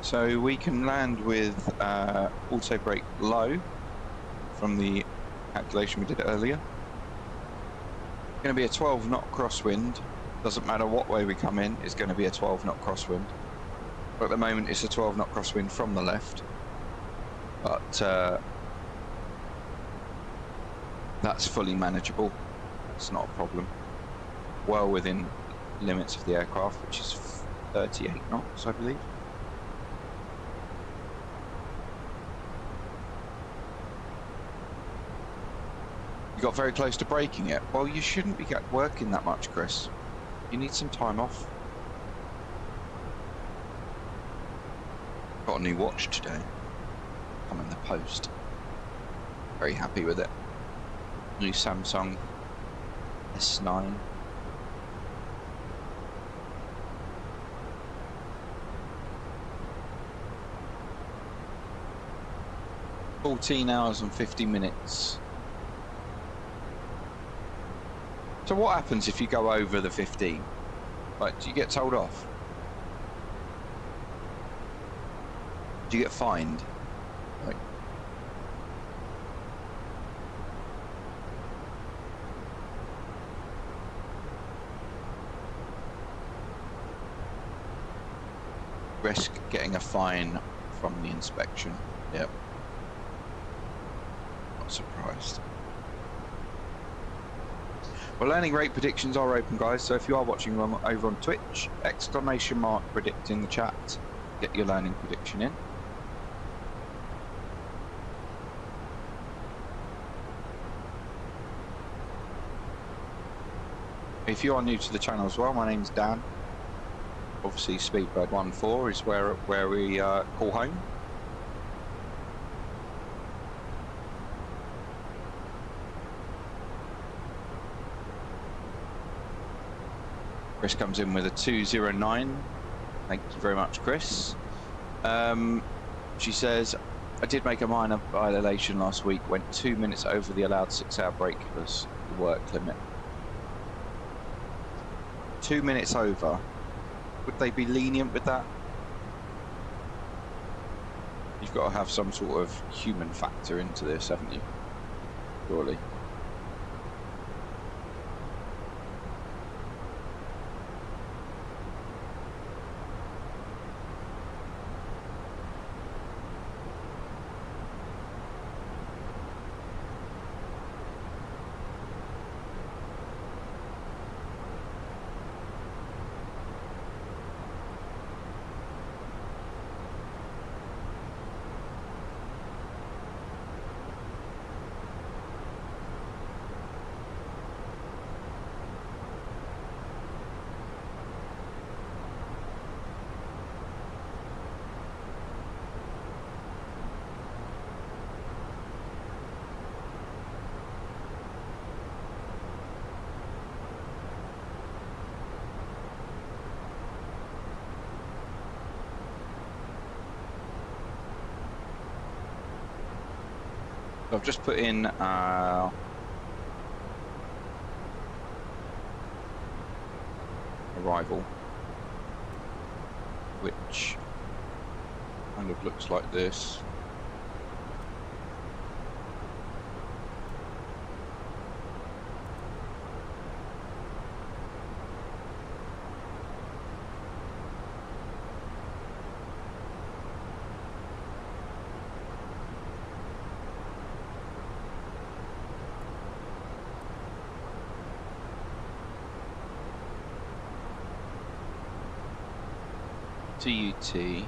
So we can land with auto brake low from the calculation we did earlier. Going to be a 12 knot crosswind. Doesn't matter what way we come in, it's going to be a 12 knot crosswind. But at the moment it's a 12 knot crosswind from the left, but that's fully manageable. It's not a problem. Well within limits of the aircraft, which is 38 knots, I believe. You got very close to breaking it. Well, you shouldn't be working that much, Chris. You need some time off. Got a new watch today. Come in the post. Very happy with it. New Samsung S9. $14 hours and 50 minutes. So what happens if you go over the 15? Like, do you get told off? Do you get fined? Like, risk getting a fine from the inspection. Yep. Not surprised. Well, learning rate predictions are open, guys, so if you are watching over on Twitch, ! predict in the chat. Get your learning prediction in. If you are new to the channel as well, my name's Dan. Obviously Speedbird 14 is where we call home. Chris comes in with a 209. Thank you very much, Chris. She says, I did make a minor violation last week, went 2 minutes over the allowed 6-hour break plus the work limit. 2 minutes over. Would they be lenient with that? You've got to have some sort of human factor into this, haven't you? Surely. I've just put in arrival, which kind of looks like this. TUT.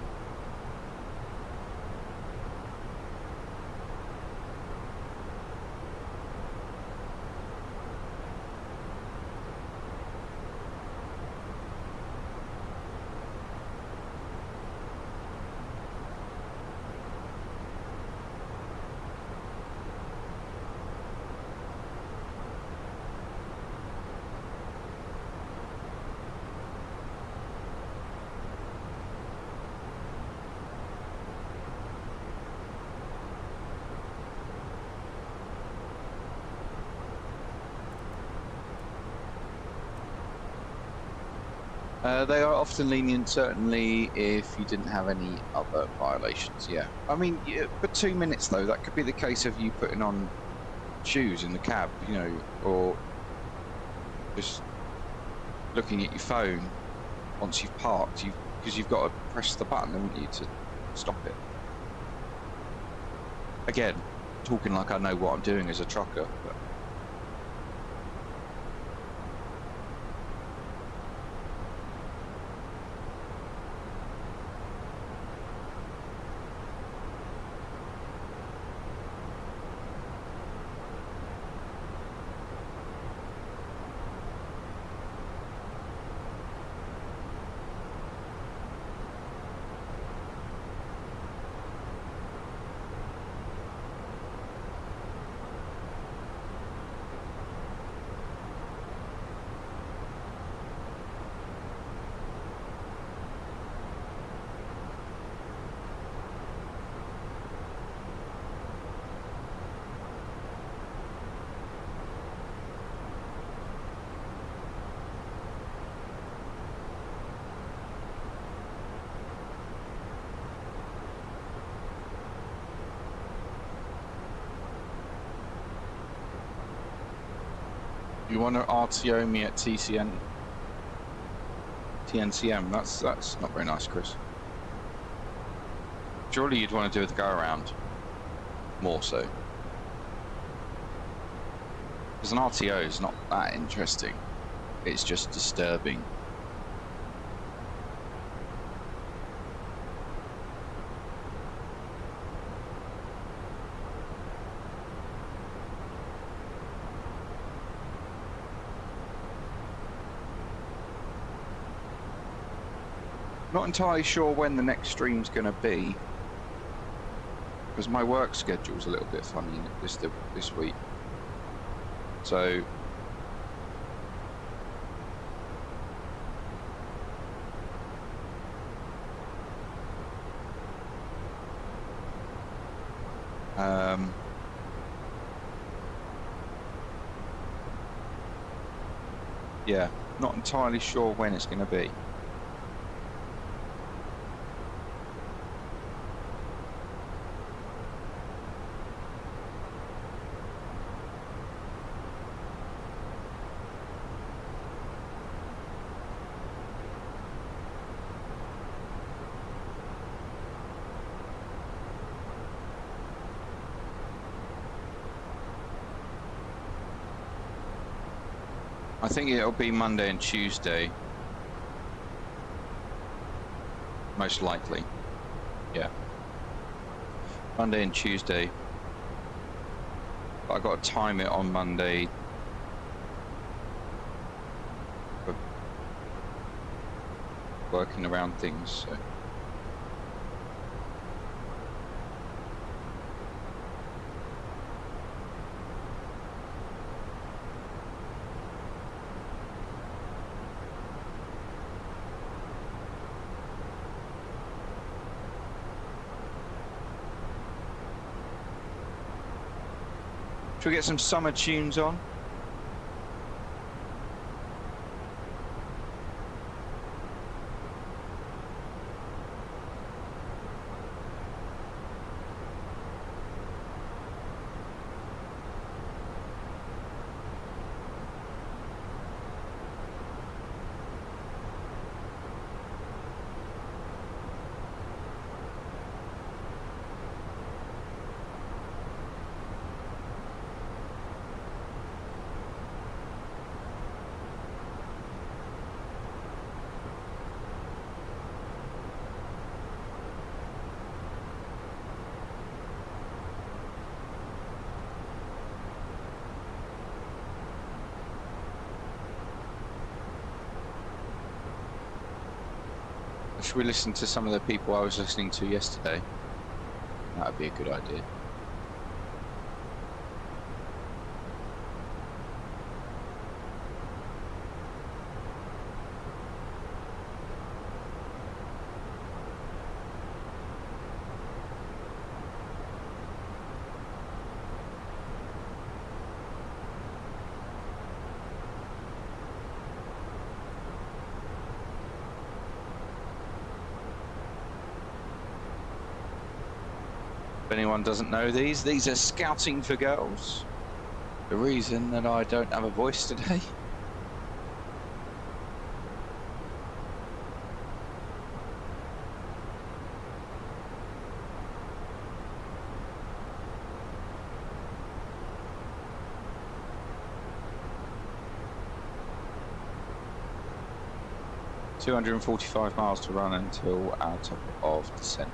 They are often lenient, certainly if you didn't have any other violations, yeah. I mean, yeah, for 2 minutes though, that could be the case of you putting on shoes in the cab, you know, or just looking at your phone once you've parked, because you've got to press the button, haven't you, to stop it. Again, talking like I know what I'm doing as a trucker, but you want to RTO me at TNCM? That's not very nice, Chris. Surely you'd want to do the go around more so. Because an RTO is not that interesting. It's just disturbing. Not entirely sure when the next stream's going to be, because my work schedule's a little bit funny this week. So Yeah, not entirely sure when it's going to be. I think it'll be Monday and Tuesday. Most likely. Yeah. Monday and Tuesday. But I've got to time it on Monday. For working around things, so. Should we get some summer tunes on? Should we listen to some of the people I was listening to yesterday? That would be a good idea. If anyone doesn't know these are Scouting for Girls. The reason that I don't have a voice today. $245 miles to run until our top of descent.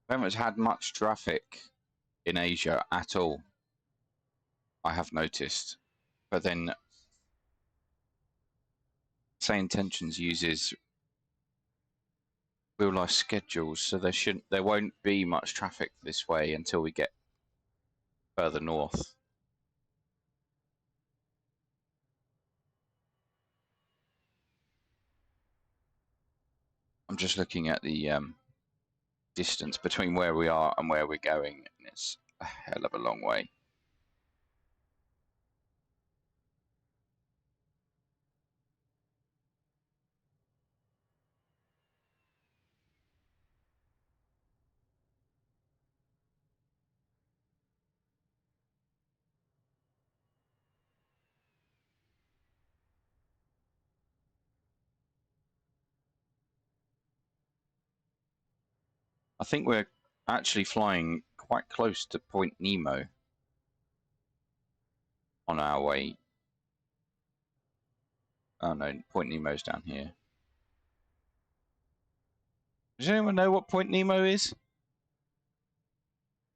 We haven't had much traffic in Asia at all, I have noticed. But then SayIntentions uses real life schedules, so there won't be much traffic this way until we get further north. I'm just looking at the distance between where we are and where we're going, and it's a hell of a long way. I think we're actually flying quite close to Point Nemo on our way. Oh no, Point Nemo's down here. Does anyone know what Point Nemo is?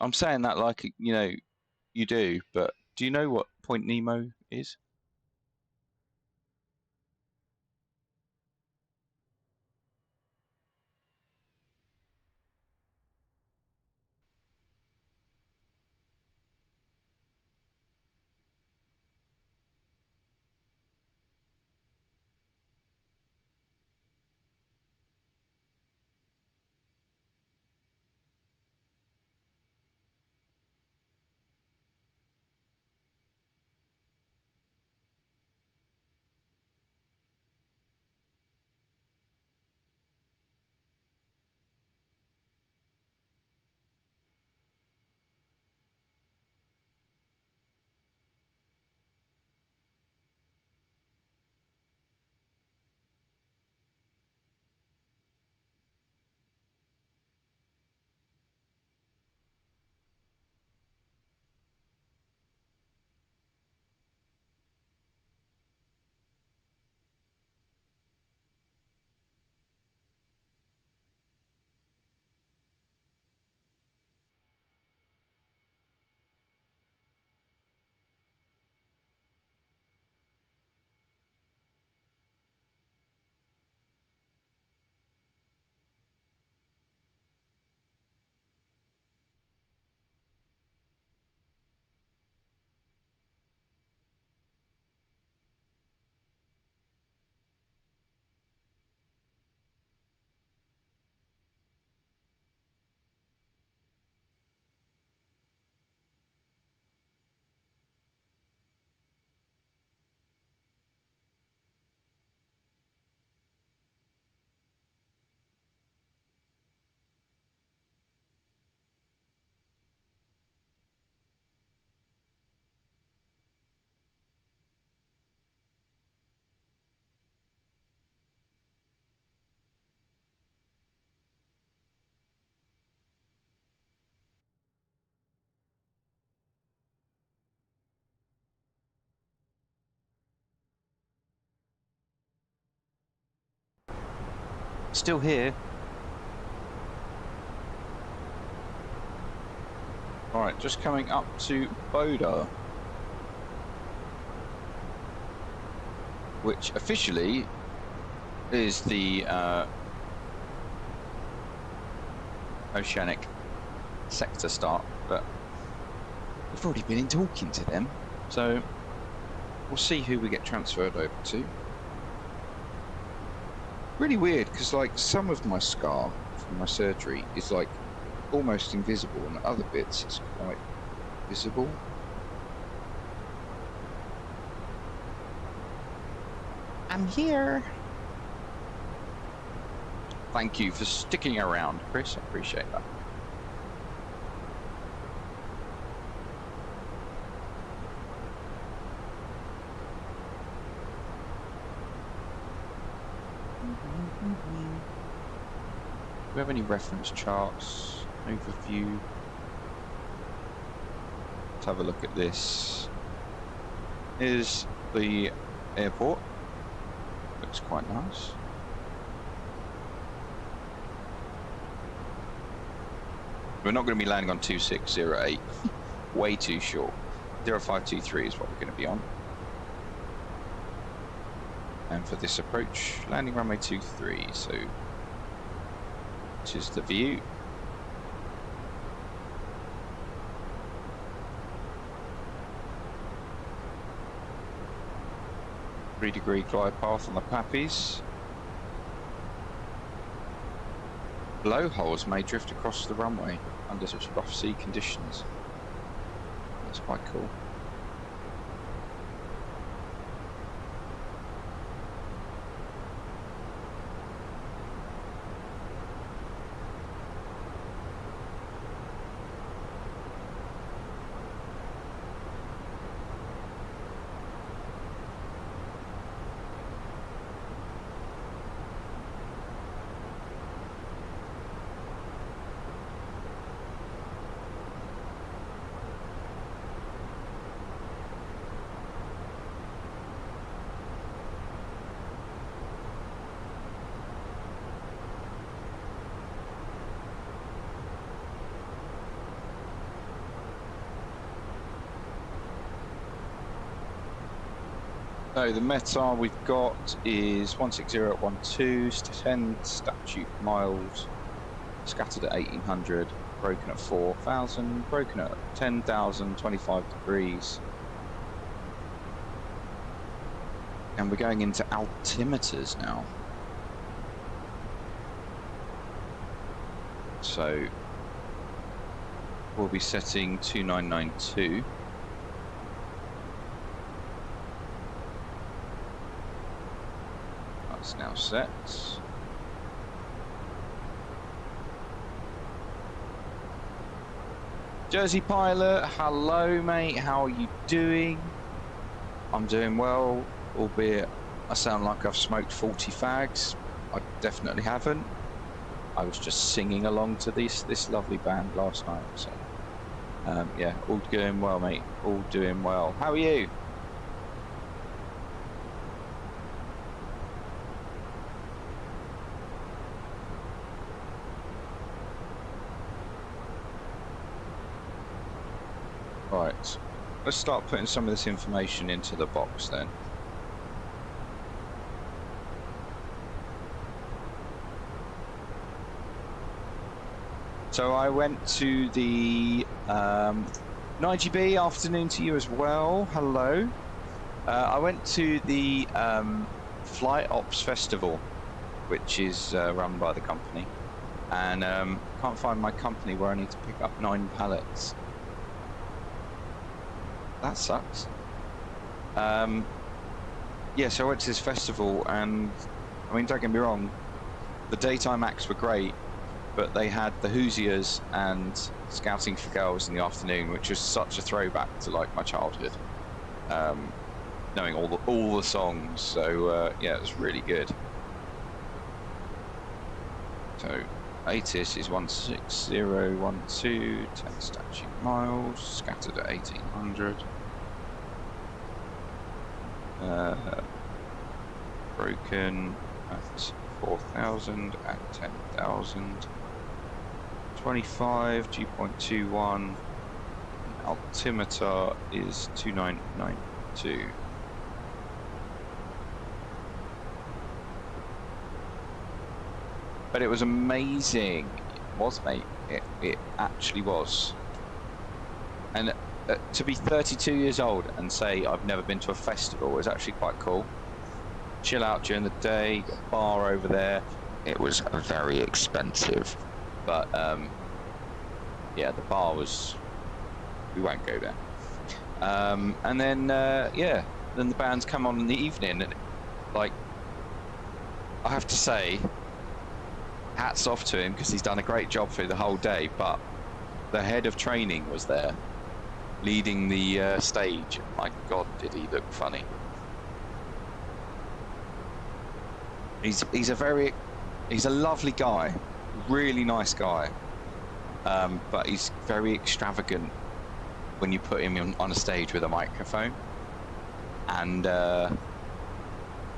I'm saying that like, you know, you do, but do you know what Point Nemo is? Still here. Alright, just coming up to Boda, which officially is the oceanic sector start, but we've already been in talking to them, so we'll see who we get transferred over to. Really weird, because like some of my scar from my surgery is like almost invisible, and other bits is quite visible. I'm here. Thank you for sticking around, Chris. I appreciate that. Do we have any reference charts? Overview. Let's have a look at this. Here's the airport. Looks quite nice. We're not going to be landing on 2608. Way too short. 0523 is what we're going to be on. And for this approach, landing runway 23, so this is the view. Degree glide path on the Pappies. blowholes may drift across the runway under such rough sea conditions. That's quite cool. So the METAR we've got is 160 at 12, 10 statute miles, scattered at 1800, broken at 4000, broken at 10,000, 25 degrees. And we're going into altimeters now. So we'll be setting 2992. That's now set. Jersey pilot, hello mate, how are you doing? I'm doing well, albeit I sound like I've smoked 40 fags. I definitely haven't. I was just singing along to this lovely band last night, so yeah, all going well mate, all doing well. How are you? Right, let's start putting some of this information into the box then. So I went to the 9GB, afternoon to you as well, hello. I went to the Flight Ops Festival, which is run by the company, and can't find my company where I need to pick up 9 pallets. That sucks. Yeah, so I went to this festival, and I mean, don't get me wrong, the daytime acts were great, but they had the Hoosiers and Scouting for Girls in the afternoon, which was such a throwback to like my childhood, knowing all the songs. So yeah, it was really good. So ATC is 16012, 10 statute miles, scattered at 1800. Broken at 4000 at 10,000. 25 G.21. Altimeter is 2992. But it was amazing. It was, mate. It actually was. And to be 32 years old and say I've never been to a festival is actually quite cool. Chill out during the day, got a bar over there. It was very expensive, but yeah, the bar was, we won't go there. And then yeah, then the bands come on in the evening, and like, I have to say, hats off to him because he's done a great job through the whole day, but the head of training was there leading the stage. My god, did he look funny. He's a lovely guy, really nice guy, but he's very extravagant when you put him on a stage with a microphone. And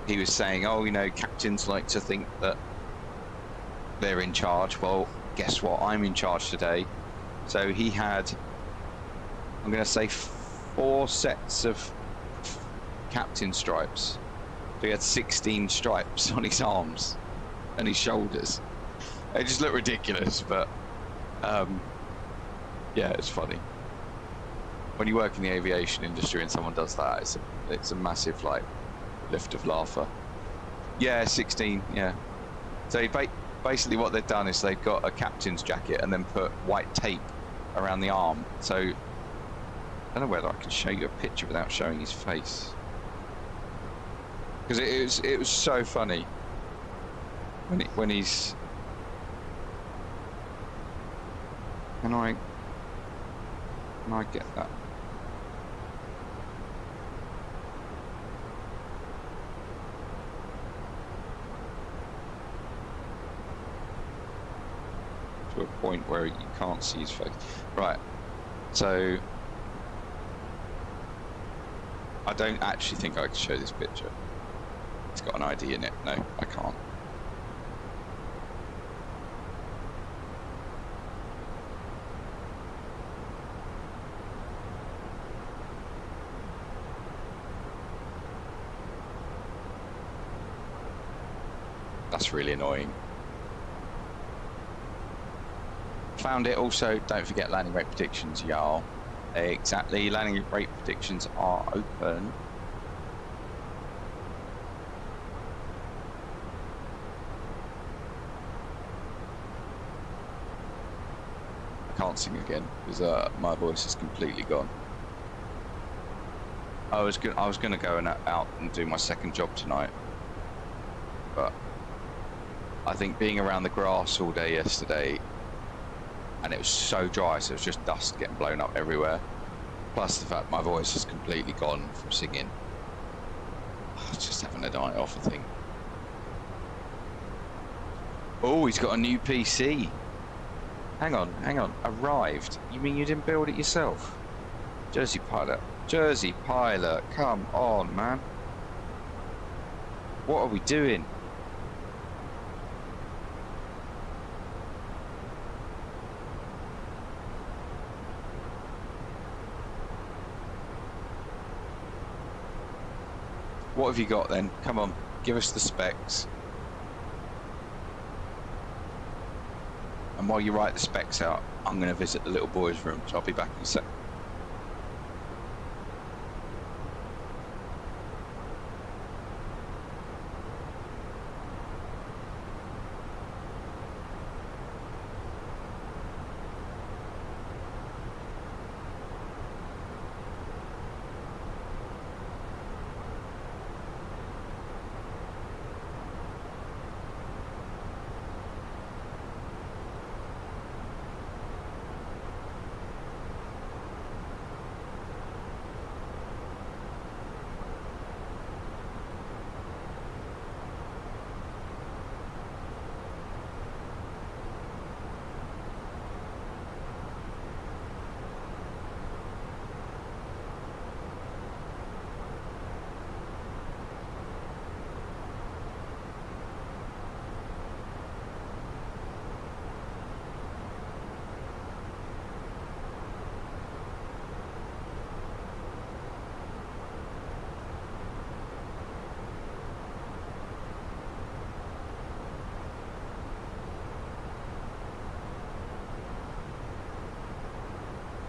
he was saying, oh, you know, captains like to think that they're in charge. Well, guess what? I'm in charge today. So he had, I'm going to say, 4 sets of captain stripes. So he had 16 stripes on his arms and his shoulders. It just looked ridiculous, but yeah, it's funny. When you work in the aviation industry and someone does that, it's a massive like lift of laughter. Yeah, 16. Yeah. So basically what they've done is they've got a captain's jacket and then put white tape around the arm. So I don't know whether I can show you a picture without showing his face, because it was so funny when he's. Can I get that? To a point where you can't see his face. Right. So I don't actually think I can show this picture. It's got an ID in it. No, I can't. That's really annoying. Found it also. Don't forget landing rate predictions, y'all. Exactly, landing rate predictions are open. I can't sing again because my voice is completely gone. I was gonna go out and do my second job tonight, but I think being around the grass all day yesterday, and it was so dry, so it was just dust getting blown up everywhere. Plus the fact my voice is completely gone from singing. I was just having a night off, I think. Oh, he's got a new PC. Hang on. Arrived. You mean you didn't build it yourself? Jersey Pilot, come on, man. What are we doing? What have you got then? Come on, give us the specs. And while you write the specs out, I'm going to visit the little boy's room, so I'll be back in a sec.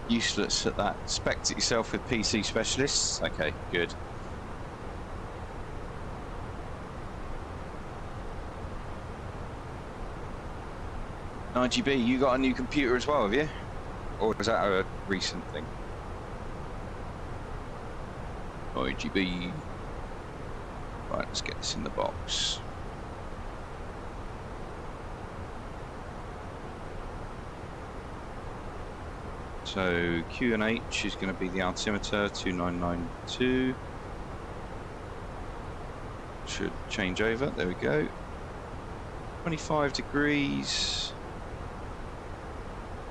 Useless at that. Spec it yourself with PC specialists. Okay, good. IGB, you got a new computer as well, have you? Or is that a recent thing? IGB. Right, let's get this in the box. So Q&H is going to be the altimeter 2992. Should change over. There we go. 25 degrees.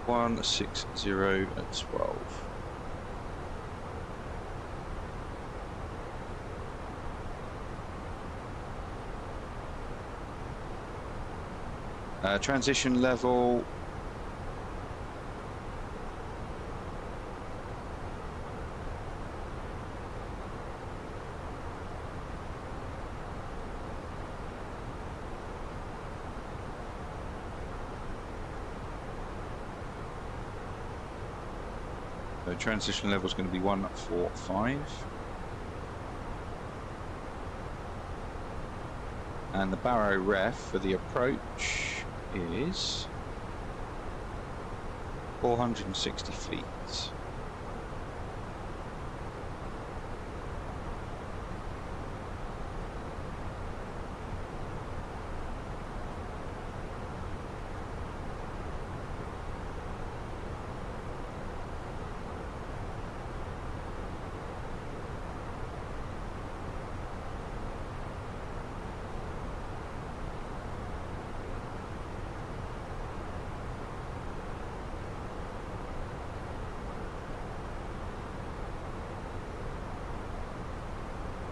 160 at 12. Transition level. Transition level is going to be 145, and the Barrow ref for the approach is 460 feet.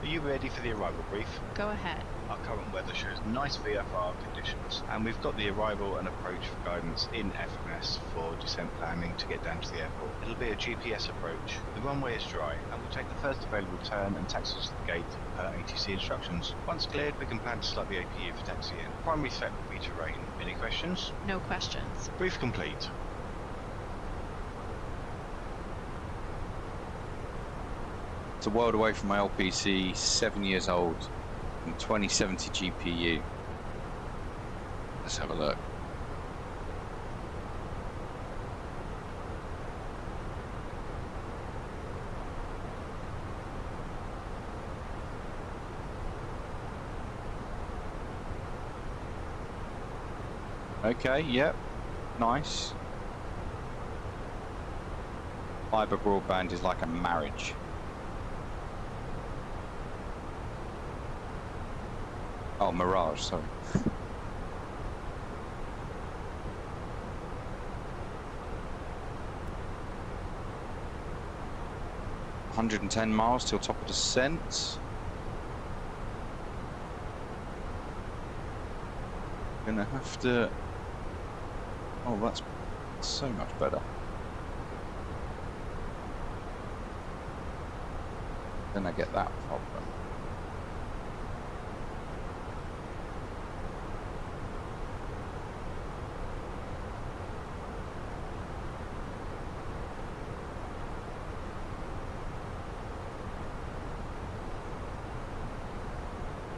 Are you ready for the arrival brief? Go ahead. Our current weather shows nice VFR conditions, and we've got the arrival and approach guidance in FMS for descent planning to get down to the airport. It'll be a GPS approach. The runway is dry, and we'll take the first available turn and taxi to the gate per ATC instructions. Once cleared, we can plan to start the APU for taxi in. Primary threat will be terrain. Any questions? No questions. Brief complete. It's a world away from my LPC, 7 years old, and 2070 GPU. Let's have a look. Okay, yep, nice. Fiber broadband is like a marriage. Oh, Mirage, sorry. $110 miles till top of descent. Gonna have to. Oh, that's so much better. Then I get that problem.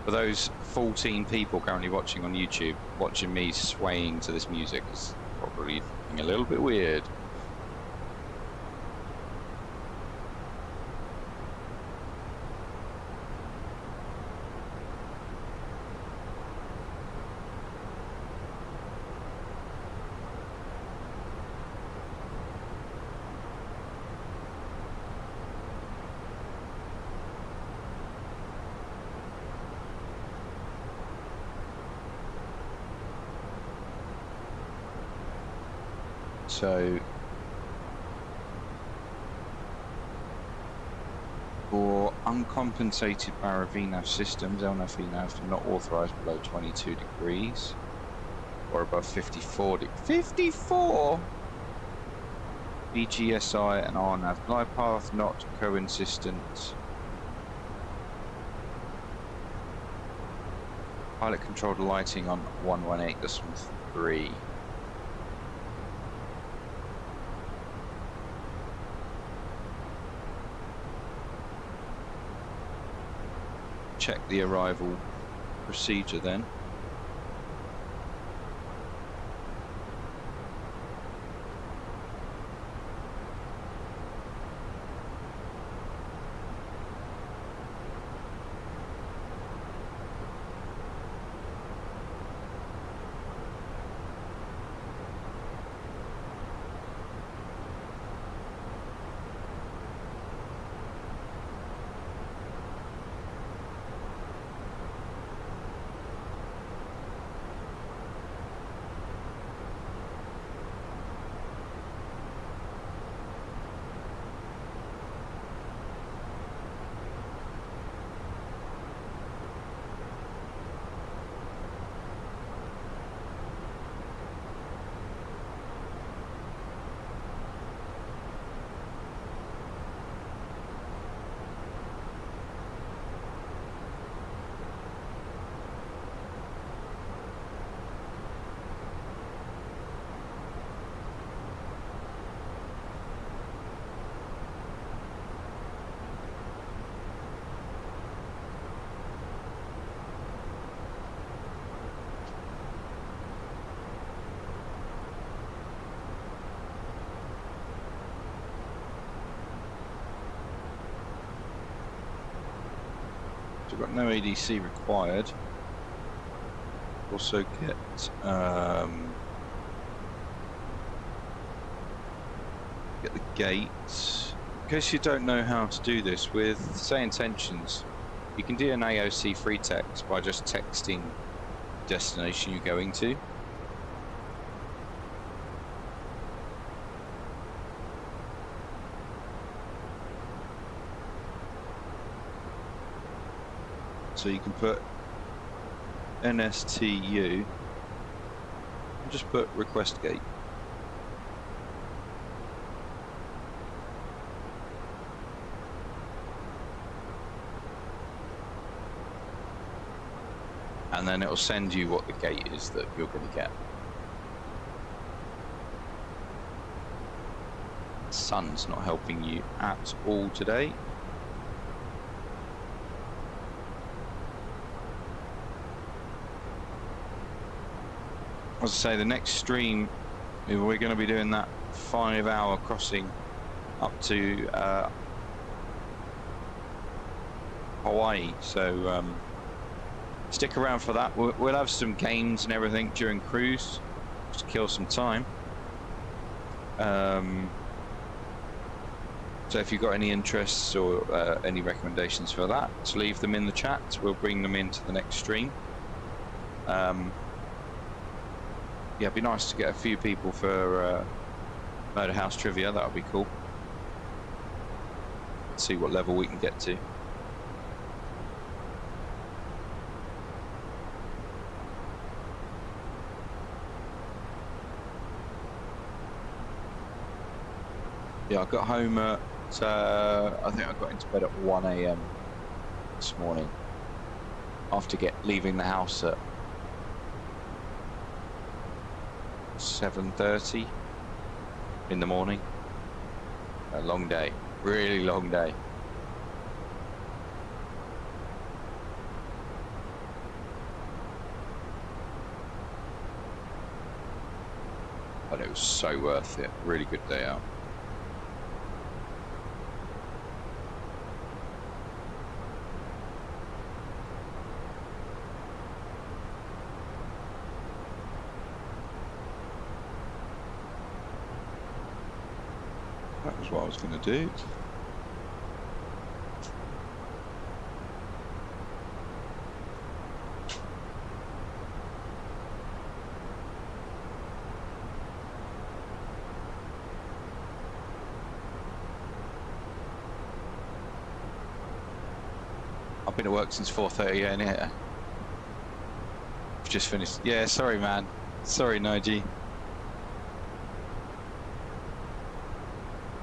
For those 14 people currently watching on YouTube, watching me swaying to this music is probably a little bit weird. So for uncompensated barra VNAV systems, LNAV VNAVs are not authorized below 22 degrees or above 54 degrees. 54! BGSI and RNAV glide path not coincident. Pilot controlled lighting on 118.3. Check the arrival procedure then. So we've got no ADC required. Also get the gates. In case you don't know how to do this, with SayIntentions, you can do an AOC free text by just texting the destination you're going to. So you can put NSTU and just put request gate. And then it will send you what the gate is that you're going to get. The sun's not helping you at all today. As I say, the next stream, we're going to be doing that 5-hour crossing up to Hawaii. So stick around for that. We'll have some games and everything during cruise, just to kill some time. So if you've got any interests or any recommendations for that, just leave them in the chat. We'll bring them into the next stream. Yeah, it'd be nice to get a few people for Murder House Trivia. That would be cool. See what level we can get to. Yeah, I got home at, I think I got into bed at 1 AM this morning after leaving the house at 7:30 in the morning. A long day, really long day. But it was so worth it. Really good day out. That was what I was going to do. I've been at work since 4:30 and here. I've just finished. Yeah, sorry man. Sorry, Nige.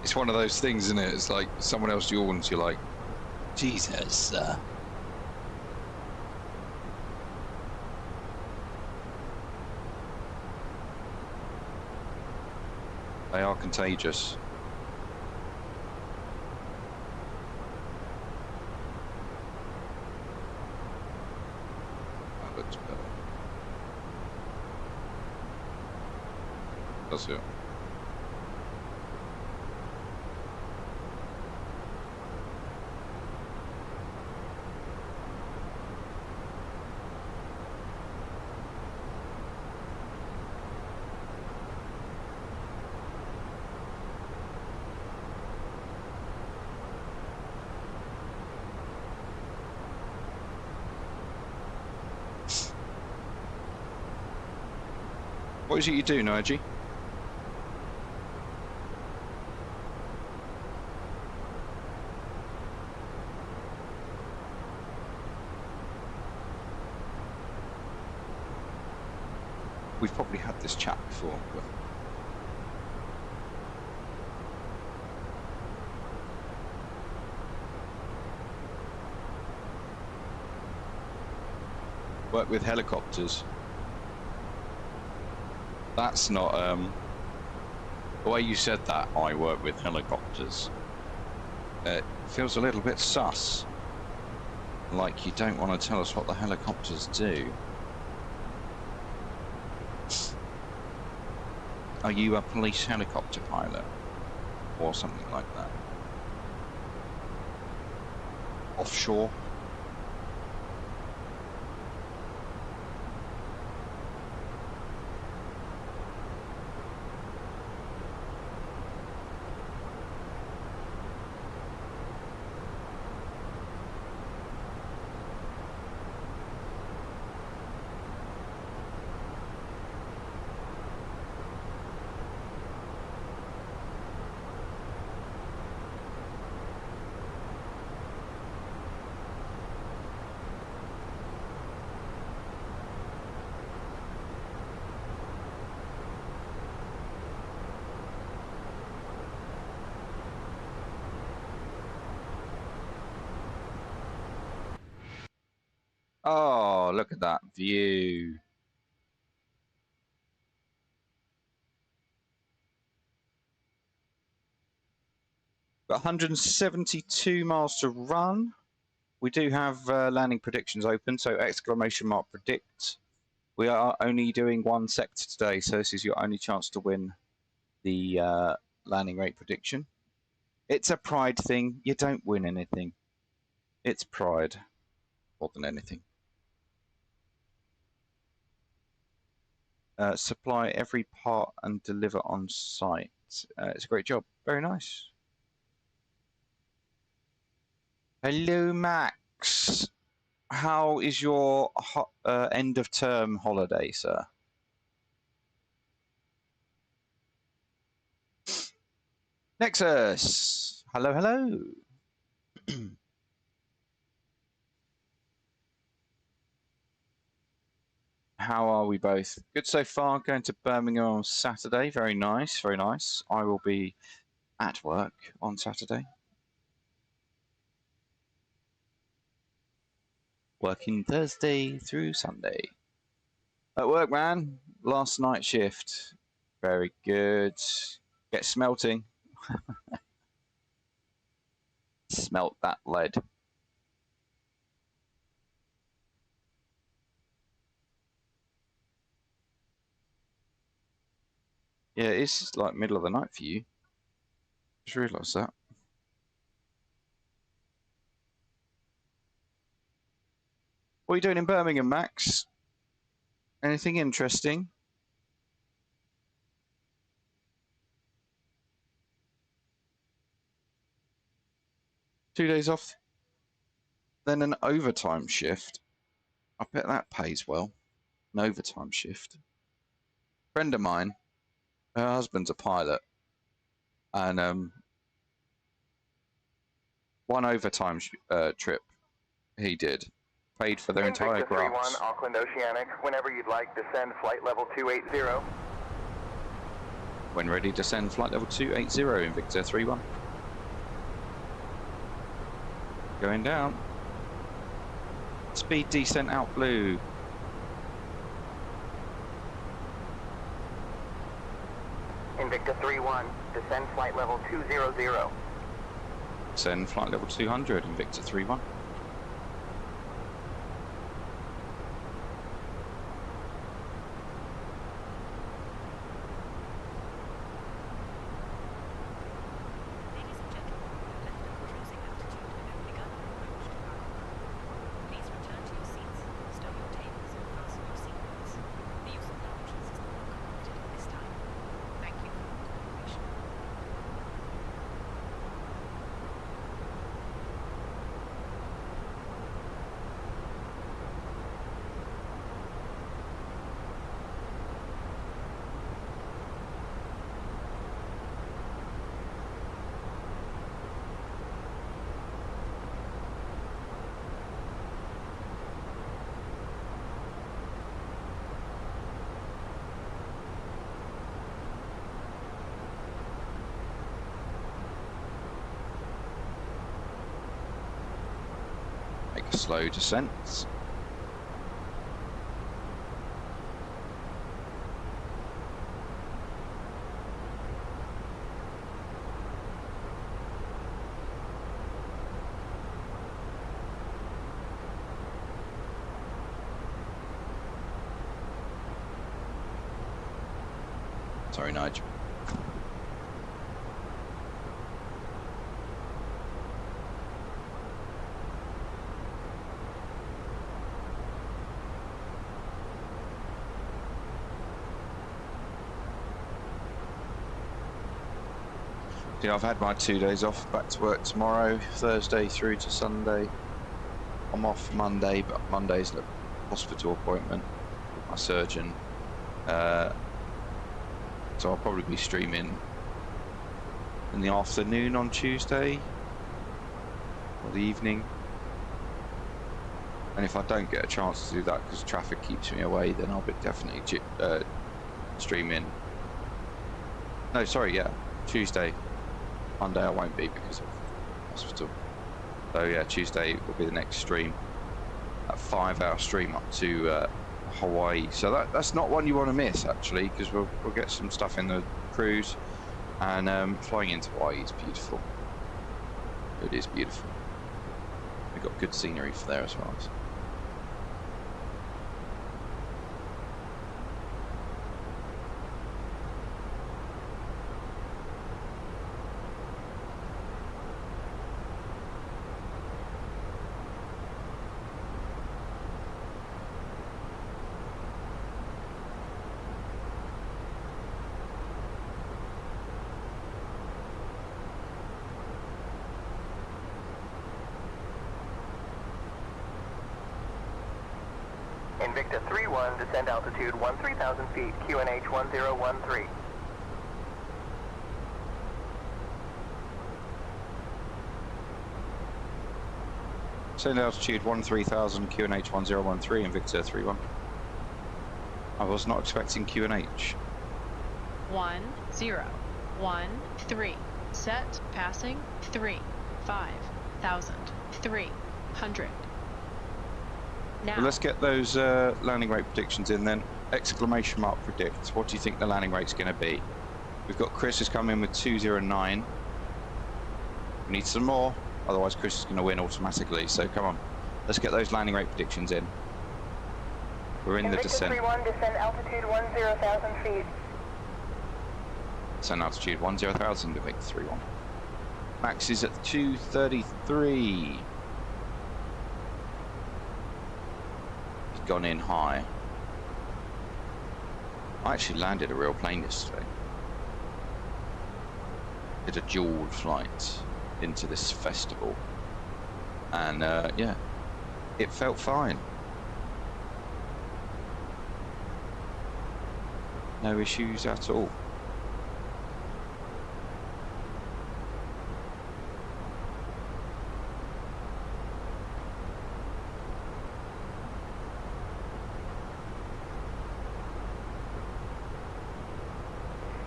It's one of those things, isn't it? It's like someone else yawns, you're like, Jesus. They are contagious. That looks better. Does it? What is it you do, Nige? We've probably had this chat before, but work with helicopters. That's not, the way you said that, I work with helicopters, it feels a little bit sus. Like you don't want to tell us what the helicopters do. Are you a police helicopter pilot? Or something like that? Offshore? Oh, look at that view. Got 172 miles to run. We do have landing predictions open, so exclamation mark predict. We are only doing one sector today, so this is your only chance to win the landing rate prediction. It's a pride thing. You don't win anything. It's pride more than anything. Supply every part and deliver on site. It's a great job. Very nice. Hello, Max. How is your end of term holiday, sir? Nexus. Hello, hello. How are we both? Good so far. Going to Birmingham on Saturday. Very nice, very nice. I will be at work on Saturday. Working Thursday through Sunday. At work, man. Last night shift. Very good. Get smelting. Smelt that lead. Yeah, it's like middle of the night for you. Just realised that. What are you doing in Birmingham, Max? Anything interesting? Two days off, then an overtime shift. I bet that pays well. An overtime shift. Friend of mine, her husband's a pilot, and one overtime trip he did paid for their entire grass. Victor 3-1, Auckland Oceanic. Whenever you'd like, descend flight level 280. When ready, descend flight level 280 in Victor 3-1. Going down. Speed descent out blue. Invicta 3-1, descend flight level 200. Descend flight level 200 in Victor 3-1. Make a slow descent. Sorry, Nigel. Yeah, I've had my 2 days off, back to work tomorrow, Thursday through to Sunday. I'm off Monday, but Monday's a hospital appointment with my surgeon. So I'll probably be streaming in the afternoon on Tuesday, or the evening. And if I don't get a chance to do that because traffic keeps me away, then I'll be definitely streaming. No, sorry, yeah, Tuesday. Monday I won't be because of hospital. So yeah, Tuesday will be the next stream. a 5-hour stream up to Hawaii. So that's not one you want to miss, actually, because we'll get some stuff in the cruise. And flying into Hawaii is beautiful. It is beautiful. We've got good scenery for there as well. Invicta 3-1, descend altitude 13,000 feet, QNH 1013. Descend altitude 13,000, QNH 1013, Invicta 3-1. I was not expecting QNH. 1, 0, 1, 3. Set, passing, 3, 5,000, 300. Now. Well, let's get those landing rate predictions in then. Exclamation mark predict. What do you think the landing rate's going to be? We've got Chris has come in with 209. We need some more, otherwise Chris is going to win automatically. So come on, let's get those landing rate predictions in. We're in the descent. Invicta 3-1, descend altitude 10,000 feet. Descent altitude 10,000, Invicta 3-1. Max is at 233. Gone in high. I actually landed a real plane yesterday. Did a dual flight into this festival, and yeah, it felt fine. No issues at all.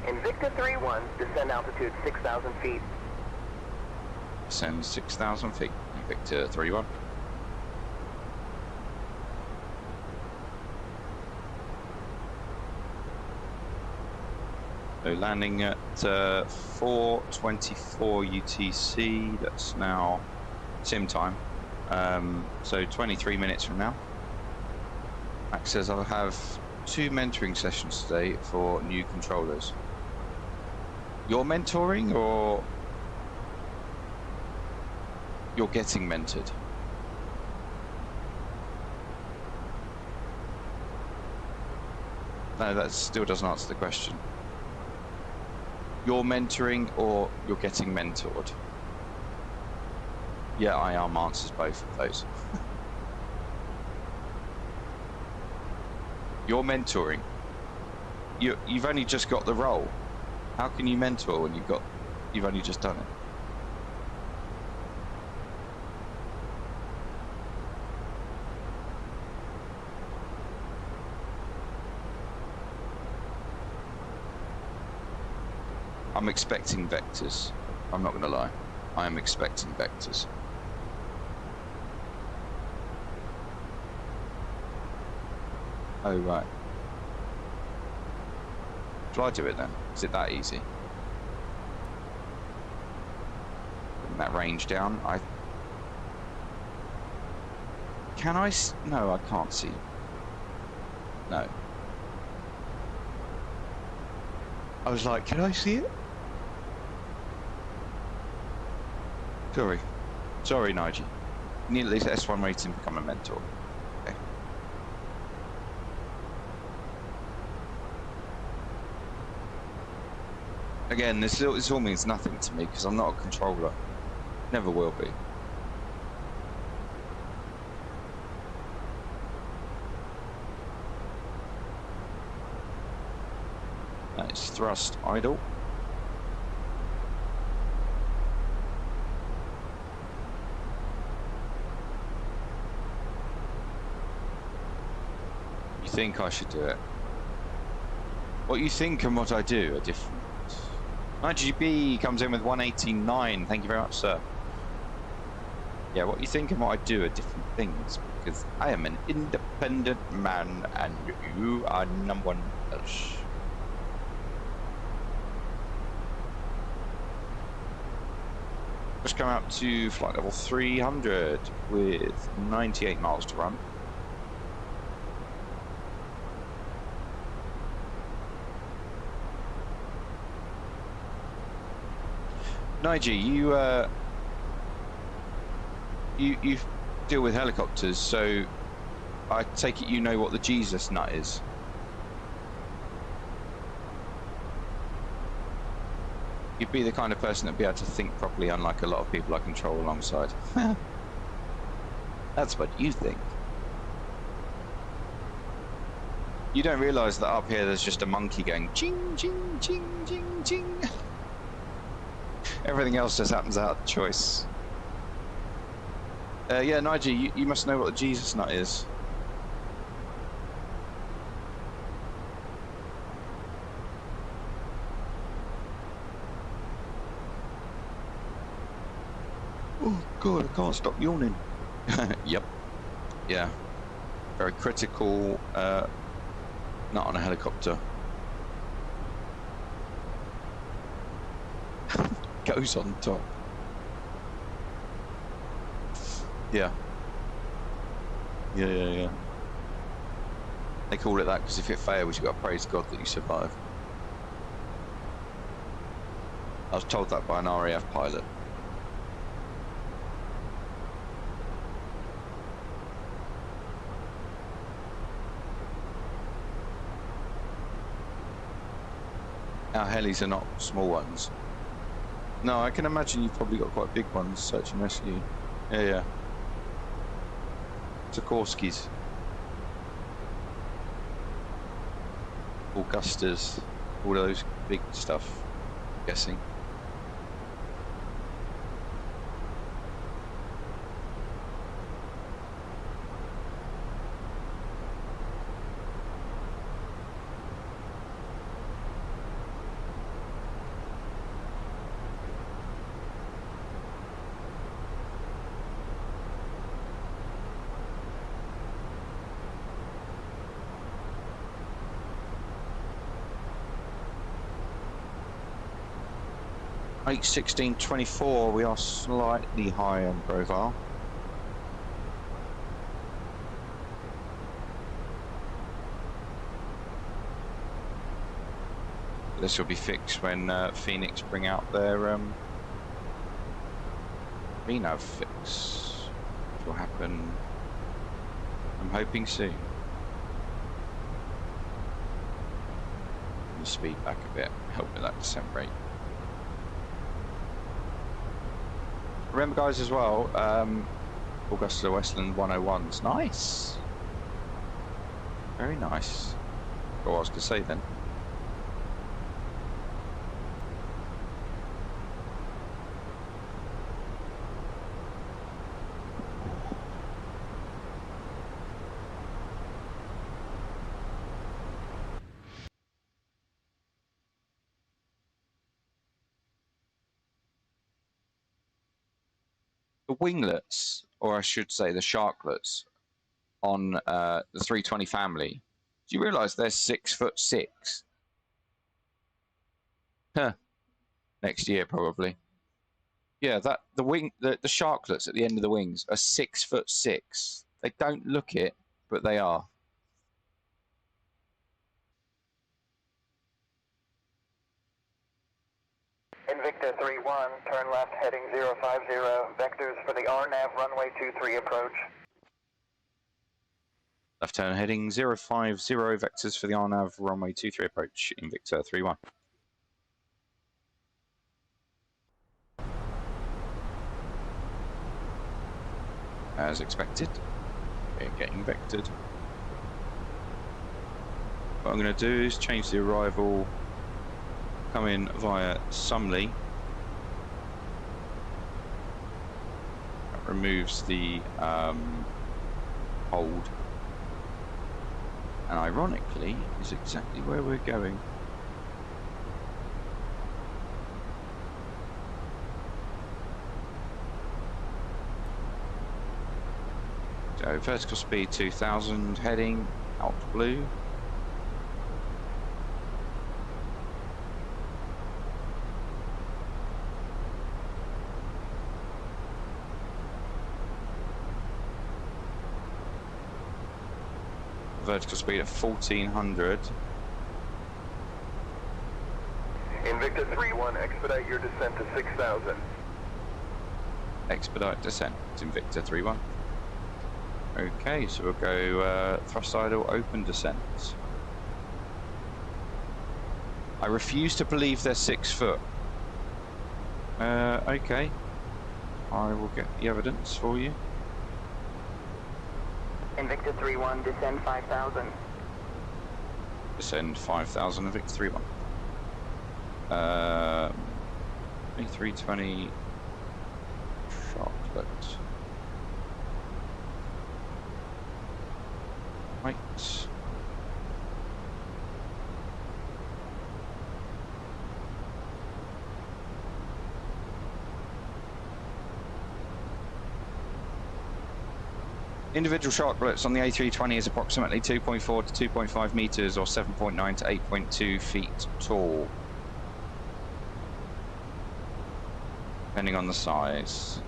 Invicta 3-1, descend altitude 6,000 feet. Descend 6,000 feet, Invicta 3-1. So landing at 4:24 UTC, that's now sim time. So 23 minutes from now. Max says I'll have 2 mentoring sessions today for new controllers. You're mentoring, or you're getting mentored? No, that still doesn't answer the question. You're mentoring or you're getting mentored? Yeah, I am answers both of those. You're mentoring. You've only just got the role. How can you mentor when you've only just done it? I'm expecting vectors. I'm not going to lie. I am expecting vectors. Oh, right. Shall I do it then? Is it that easy? Putting that range down. Can I? No, I can't see. No. I was like, can I see it? Sorry, Nigel. You need at least S1 rating to become a mentor. Okay. Again, this all means nothing to me because I'm not a controller. Never will be. It's thrust idle. You think I should do it? What you think and what I do are different. IGB comes in with 189. Thank you very much, sir. Yeah, what you think and what I do are different things because I am an independent man and you are no one else. Just come up to flight level 300 with 98 miles to run. Nigel, you deal with helicopters, so I take it you know what the Jesus nut is. You'd be the kind of person that'd be able to think properly, unlike a lot of people I control alongside. That's what you think. You don't realise that up here there's just a monkey going ching, ching, ching, ching, ching. Everything else just happens out of choice. Yeah, Nigel, you must know what the Jesus nut is. Oh God, I can't stop yawning. Yep. Yeah. Very critical. Not on a helicopter. Goes on top. Yeah. Yeah. They call it that because if it fails, you've got to praise God that you survived. I was told that by an RAF pilot. Our helis are not small ones. No, I can imagine you've probably got quite big ones, search and rescue. Yeah. Sikorsky's. Augustas, all those big stuff, I'm guessing. (8:16:24), we are slightly high on profile. This will be fixed when Fenix bring out their VNAV fix, which will happen, I'm hoping, soon. We'll speed back a bit, help with that descent rate. Remember, guys, as well, Augusta Westland 101's nice. Very nice. What I was going to say then. The winglets, or I should say the sharklets, on the 320 family, do you realise they're 6'6"? Huh. Next year, probably. Yeah, the sharklets at the end of the wings are 6'6". They don't look it, but they are. Invicta 3-1, turn left heading 050, vectors for the RNAV runway 23 approach. Left turn heading 050, vectors for the RNAV runway 23 approach, Invicta 3-1. As expected, we're getting vectored. What I'm going to do is change the arrival, come in via Sumley. That removes the hold, and ironically is exactly where we're going. Go vertical speed 2000, heading out blue. Vertical speed at 1400. Invicta 3-1, expedite your descent to 6000. Expedite descent, Invicta 3-1. Okay, so we'll go thrust idle, open descent. I refuse to believe they're 6 foot. Okay. I will get the evidence for you. Invicta 3-1, descend 5000. Descend 5000, Invicta 3-1. A320 Chocolate. Right. Individual shark bullets on the A320 is approximately 2.4 to 2.5 meters or 7.9 to 8.2 feet tall, depending on the size.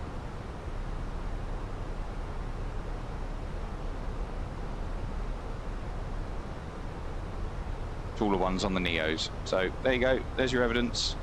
Taller ones on the Neos. So there you go, there's your evidence.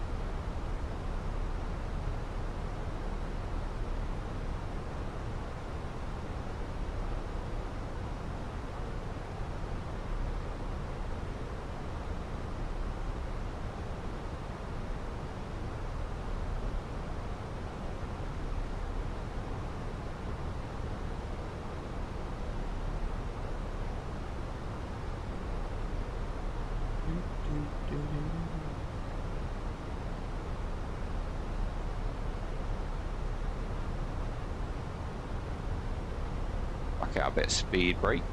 Back out a bit of speed brake.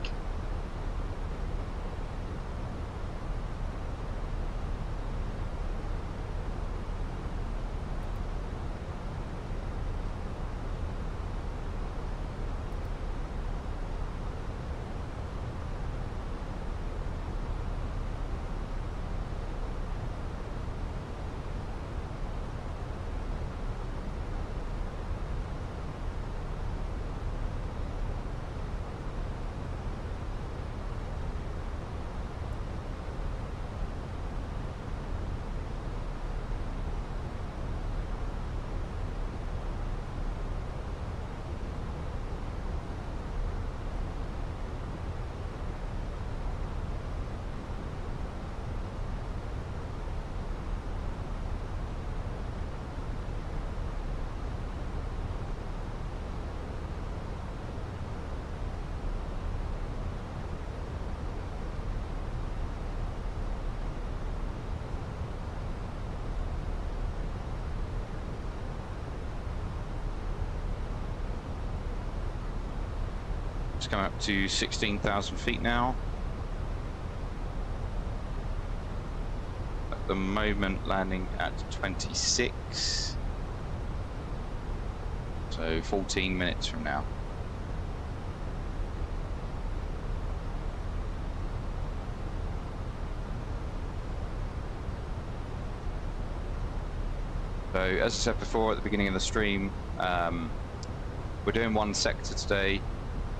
It's coming up to 16,000 feet now. At the moment landing at 26. So 14 minutes from now. So as I said before at the beginning of the stream, we're doing one sector today,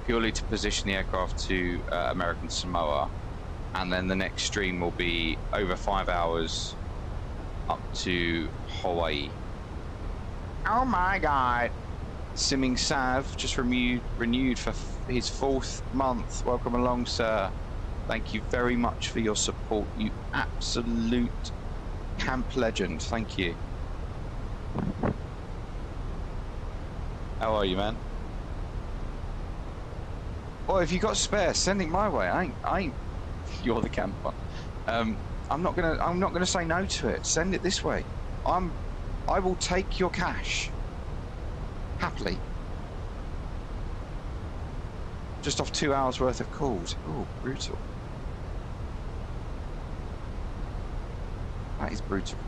purely to position the aircraft to American Samoa, and then the next stream will be over 5 hours up to Hawaii. Oh my god! Simming Sav just renewed for his 4th month. Welcome along, sir. Thank you very much for your support, you absolute camp legend. Thank you. How are you, man? Well, if you got spare, send it my way. I ain't. You're the camper. I'm not gonna say no to it. Send it this way. I will take your cash happily. Just off 2 hours worth of calls. Oh, brutal. That is brutal.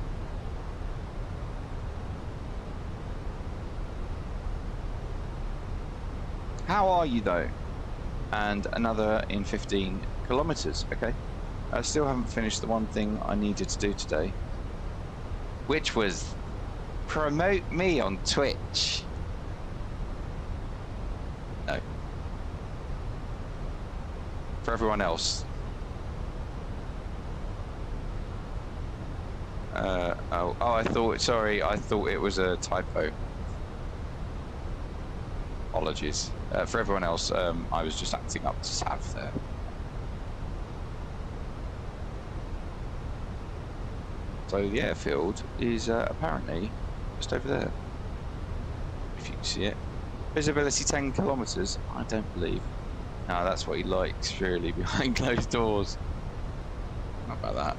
How are you though? and another in 15 kilometers. Okay, I still haven't finished the one thing I needed to do today, which was promote me on Twitch. No. For everyone else. Oh, I thought, sorry, I thought it was a typo. Apologies. For everyone else, I was just acting up to Sav there. So the airfield is apparently just over there, if you can see it. Visibility 10 kilometers, I don't believe. No, that's what he likes, really, behind closed doors. Not about that.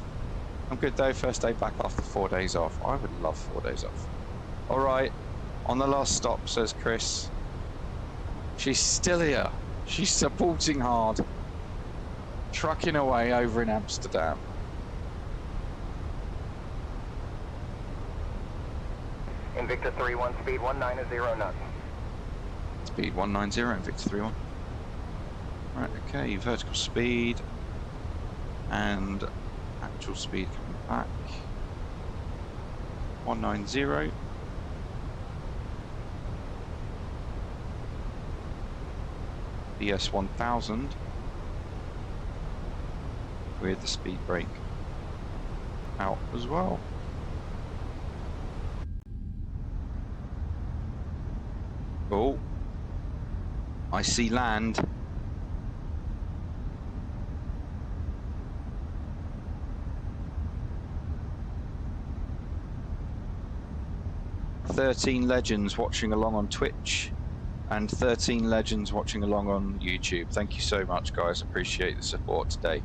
I'm good though, first day back after 4 days off. I would love 4 days off. All right, on the last stop, says Chris. She's still here. She's supporting hard. Trucking away over in Amsterdam. Invicta 3-1, speed 190 knots. Speed 190, Invicta 3-1. Right, okay, vertical speed and actual speed coming back. 190. BS 1000 with the speed brake out as well. Oh, I see land. "13 legends watching along on Twitch and 13 legends watching along on YouTube. Thank you so much, guys. Appreciate the support today.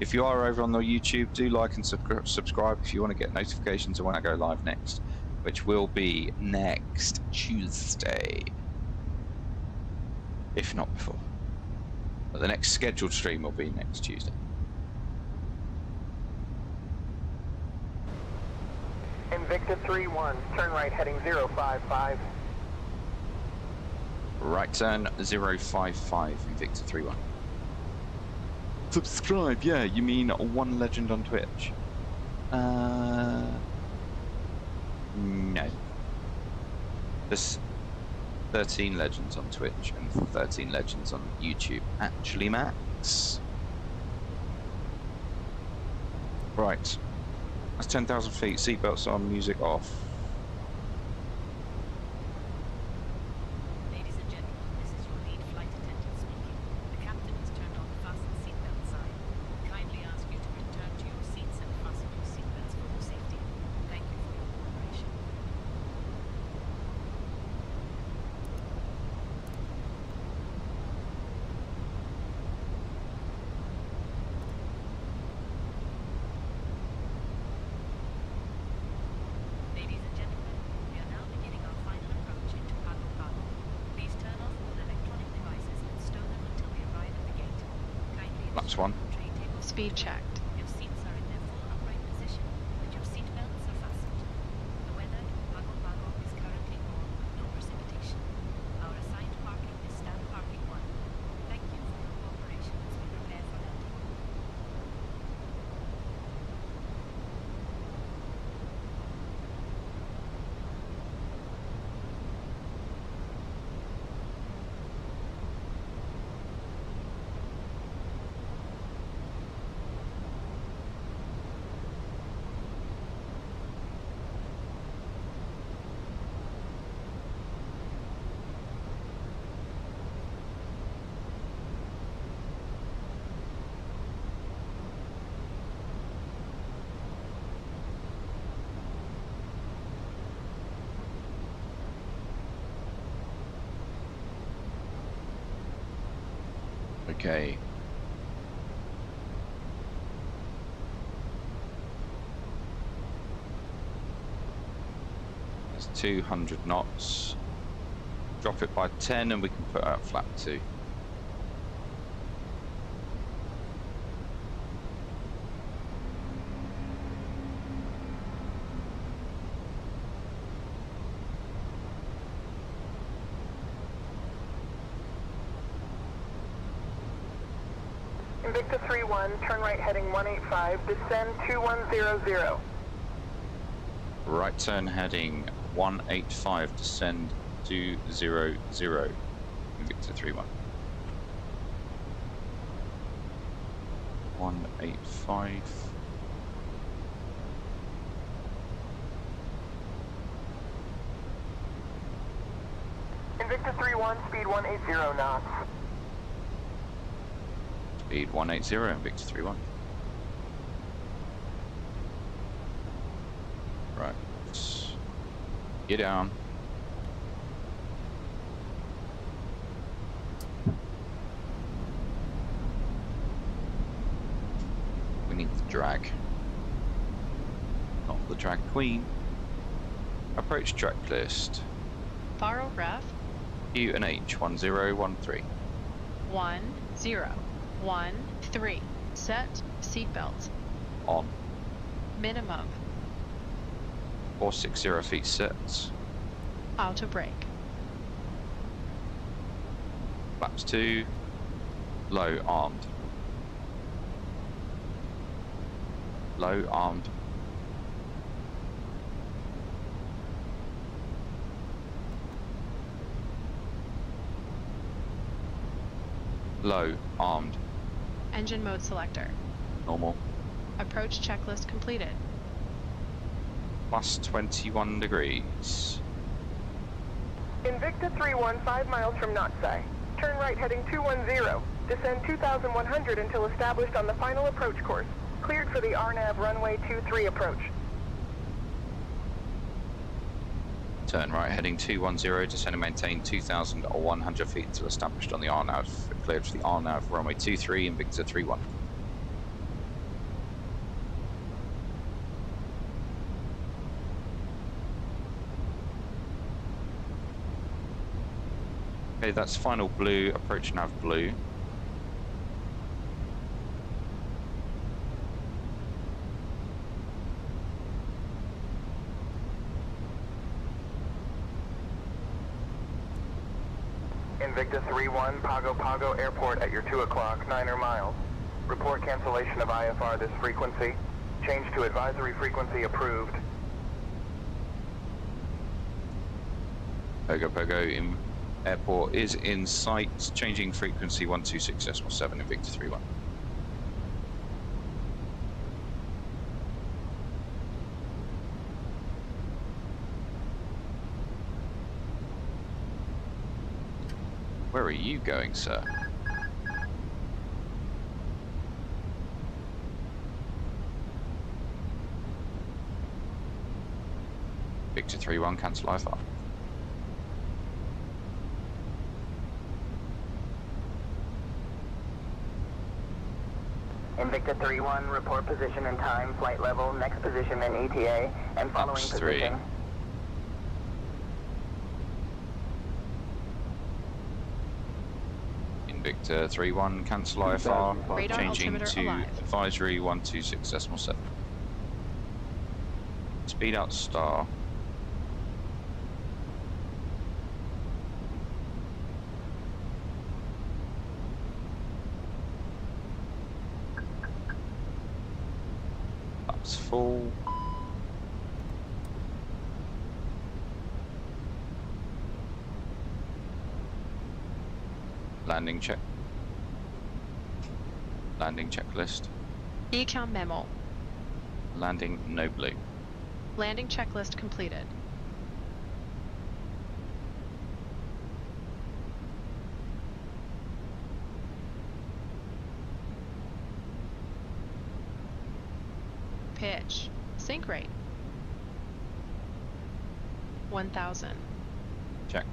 If you are over on the YouTube, do like and subscribe if you want to get notifications of when I go live next, which will be next Tuesday, if not before. But the next scheduled stream will be next Tuesday. Invicta 3-1, turn right heading 055. Right turn 055, Invicta 3-1. Subscribe, yeah, you mean one legend on Twitch? No. There's 13 legends on Twitch and 13 legends on YouTube. Actually, Max. Right. That's 10,000 feet, seatbelts on, music off. Ladies and gentlemen, this is your lead flight attendant speaking. The captain has turned on the fasten seatbelt sign. We kindly ask you to return to your seats and fasten your seatbelts for your safety. Thank you for your cooperation. Ladies and gentlemen, we are now beginning our final approach into Pago Pago. Please turn off all electronic devices and stow them until we arrive at the gate. Kindly That's ensure one. your tray table Speed checked. Your seats are in their full upright position and your seat belts are fastened. The weather in Pago Pago is currently warm with no precipitation. Our assigned parking is stand parking 1. Thank you for your cooperation as we prepare for landing. Okay. That's 200 knots. Drop it by 10 and we can put out flap 2. Invicta 3-1, turn right heading 185, descend 2100. Right turn heading 185, descend 200. Invicta 3-1. 185. Invicta 3-1, speed 180 knots. Speed 180, Invicta 3-1. Right. Get down. We need the drag. Not the drag queen. Approach checklist. Faro ref. Q and H 1013. 1013. Set seatbelts. On. Minimum. 460 feet set. Auto brake. Flaps 2. Low armed. Low armed. Low armed. Engine mode selector. Normal. Approach checklist completed. Plus 21 degrees. Invicta 3-1, 5 miles from Natsai. Turn right heading 210. Descend 2100 until established on the final approach course. Cleared for the RNAV runway 23 approach. Turn right heading 210, descend and maintain 2,100 feet until established on the RNAV. Cleared for the RNAV runway 23, Invicta 3-1. Okay, that's final blue, approach nav blue. Invicta 3-1, Pago Pago Airport at your 2 o'clock, 9 miles. Report cancellation of IFR this frequency. Change to advisory frequency approved. Pogo Pogo in airport is in sight, changing frequency 126.7 Invicta 3-1. Where are you going, sir? Victor 3-1, cancel IFR. Invicta 3-1, report position and time, flight level, next position in ETA, and following Ups position. 3. Invicta 3-1, cancel IFR, Radar changing altimeter to alive. advisory 126.7. Speed out star. That's full. Landing check. Landing checklist. Decom memo. Landing no blue. Landing checklist completed. Pitch. Sync rate. 1000. Checked.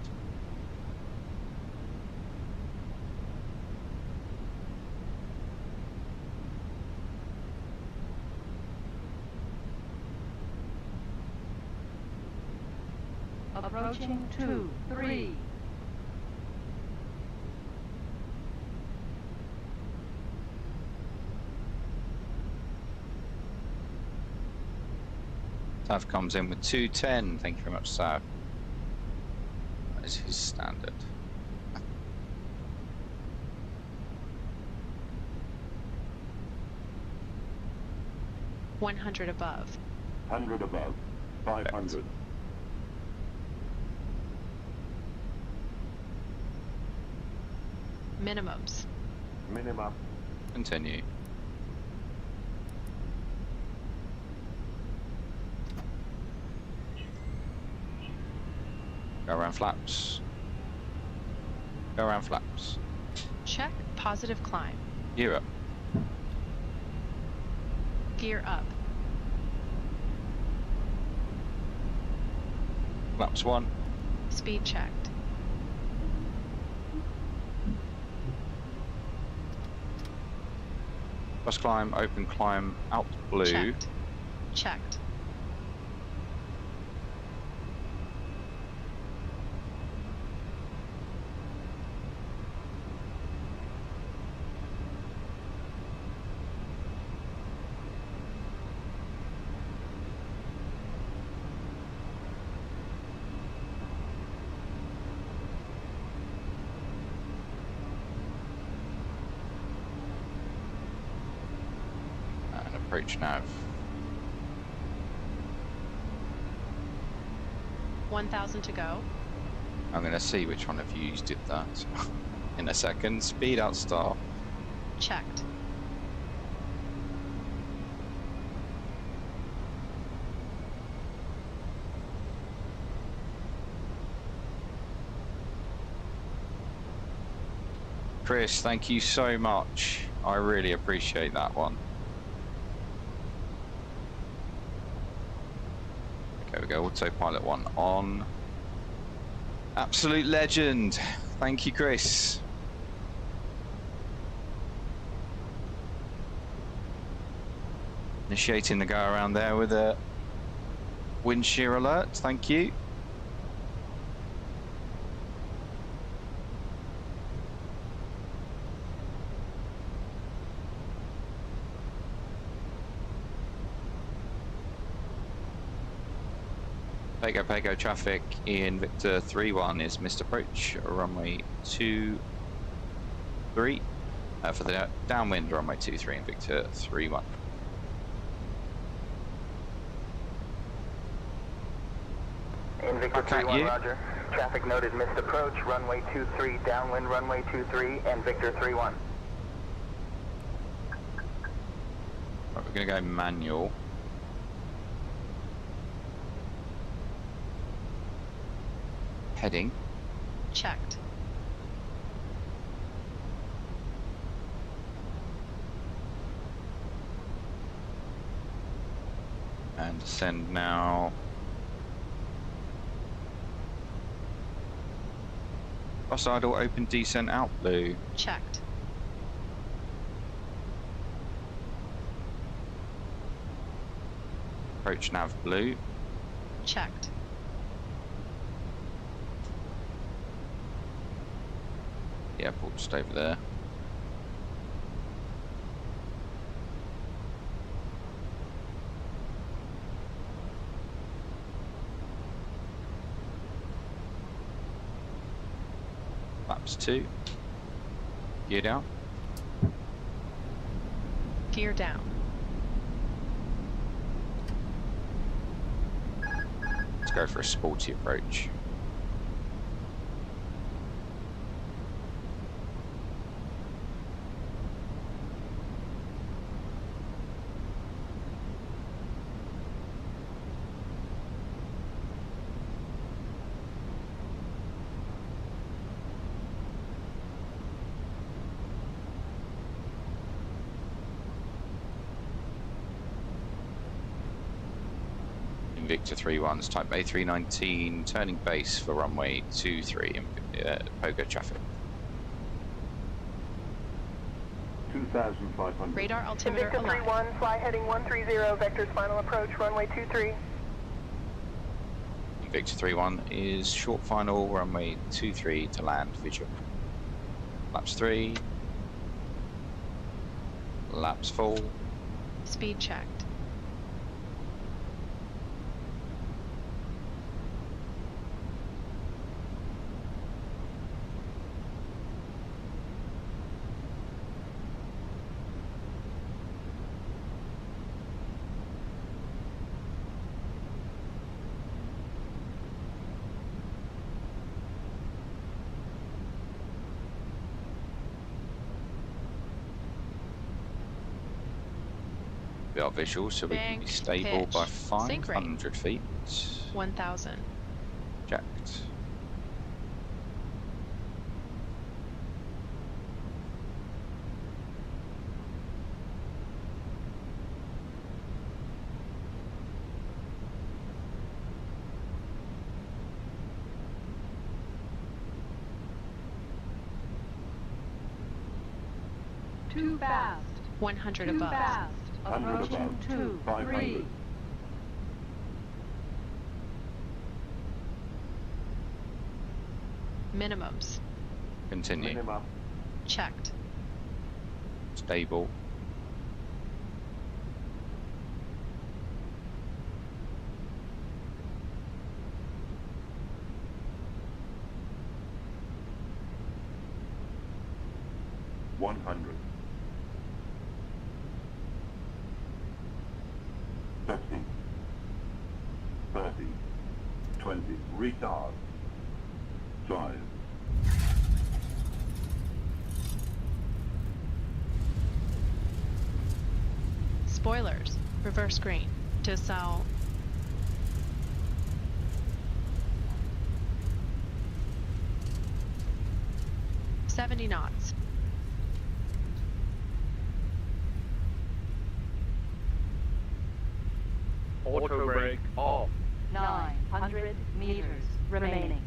Approaching 2-3. Sav comes in with 210. Thank you very much, Sav. That is his standard. 100 above. 100 above. 500. Minimums. Minimum. Continue. Go around flaps. Go around flaps. Check positive climb. Gear up. Gear up. Flaps 1. Speed checked. Cross climb, open climb, out blue. Checked. Checked. And approach nav. 1,000 to go. I'm going to see which one of you did that in a second. Speed out start. Checked. Chris, thank you so much. I really appreciate that one. Okay, we go autopilot 1 on. Absolute legend. Thank you, Chris. Initiating the go around there with a wind shear alert. Thank you. Pago traffic in Victor 3-1 is missed approach, runway 23. For the downwind, runway 23 in Victor 3-1. In Victor Back at 3-1, you. roger. Traffic noted missed approach, runway 23, downwind runway 23, and Victor 3-1. Right, we're going to go manual. Heading. Checked. And descend now. Cross idle, open descent out blue. Checked. Approach nav blue. Checked. The airport just over there. Flaps 2. Gear down. Gear down. Let's go for a sporty approach. Victor 3-1's type A319, turning base for runway 23 in Pogo traffic. 2,500. Radar altimeter Victor aligned. 3-1, fly heading 130, Vector's final approach, runway 23. Victor 3-1 is short final, runway 23 to land visual. Laps 3. Laps full. Speed checked. Be our visual, so we can be Bank, stable by pitch, sink rate. 500 feet. 1,000. Checked. Too fast. 100 Too above. fast. 100 Approaching above. 2, 500. 3. Minimums. Continue. Minimum. Checked. Stable. One 100. 50. 30. 20. Retard. 5. Spoilers. Reverse green. To sell. $70 knots. Auto brake off. 900 meters remaining.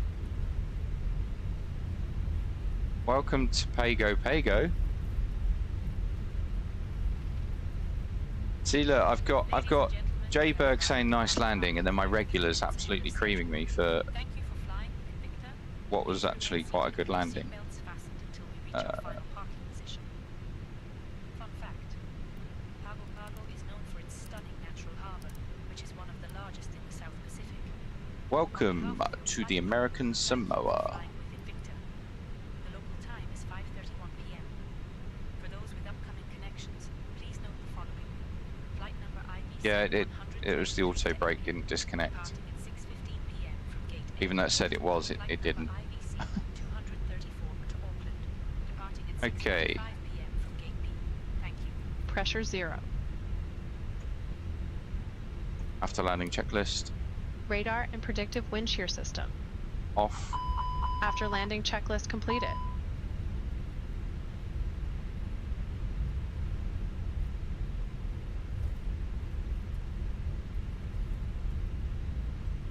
Welcome to Pago Pago. See, look, I've got J Berg saying nice landing, and then my regulars absolutely creaming me for Thank you for flying with Victor. what was actually quite a good landing. Seatbelts fastened until we reach our final parking position. Fun fact: Pago Pago is known for its stunning natural harbor, which is one of the largest in the South Pacific. Welcome to the American Samoa. Flying with Invicta. The local time is 5:31 p.m. For those with upcoming connections, please note the following: flight number IBC Yeah, it was the auto brake didn't disconnect. departing at 6:15 p.m. from gate A. Even though it said it was, it didn't. IBC 234 to Auckland, departing at Okay. 6:05 p.m. from gate B. Thank you. Pressure 0. After landing checklist Radar and predictive wind shear system. off. After landing checklist completed.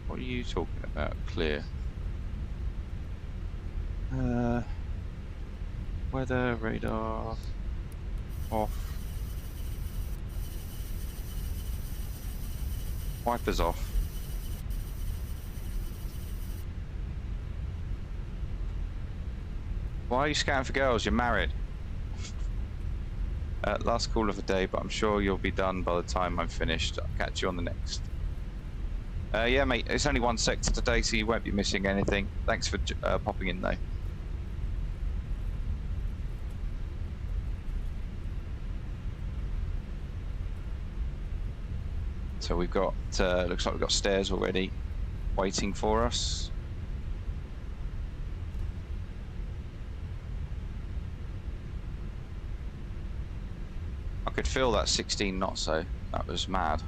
What are you talking about? Clear. Weather radar off. Wipers off. Why are you scouting for girls? You're married. Last call of the day, but I'm sure you'll be done by the time I'm finished. I'll catch you on the next. Yeah, mate, it's only one sector today, so you won't be missing anything. Thanks for popping in, though. So we've got, looks like we've got stairs already waiting for us. I could feel that 16 knots though. That was mad.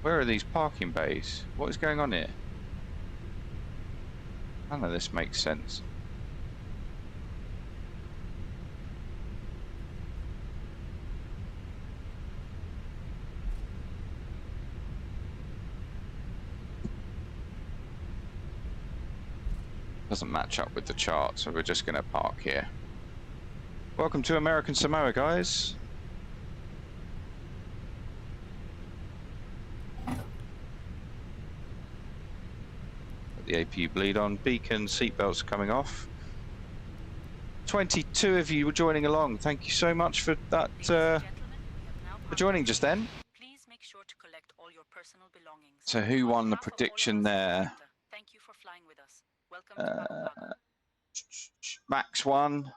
Where are these parking bays? What is going on here? None of this makes sense. Doesn't match up with the chart, so we're just going to park here. Welcome to American Samoa, guys. the APU bleed on. Beacon seatbelts coming off. 22 of you were joining along. Thank you so much for that. For joining just then. Please make sure to collect all your personal belongings. So who won the prediction there? Thank you for flying with us. Welcome to Pago Pago. Max won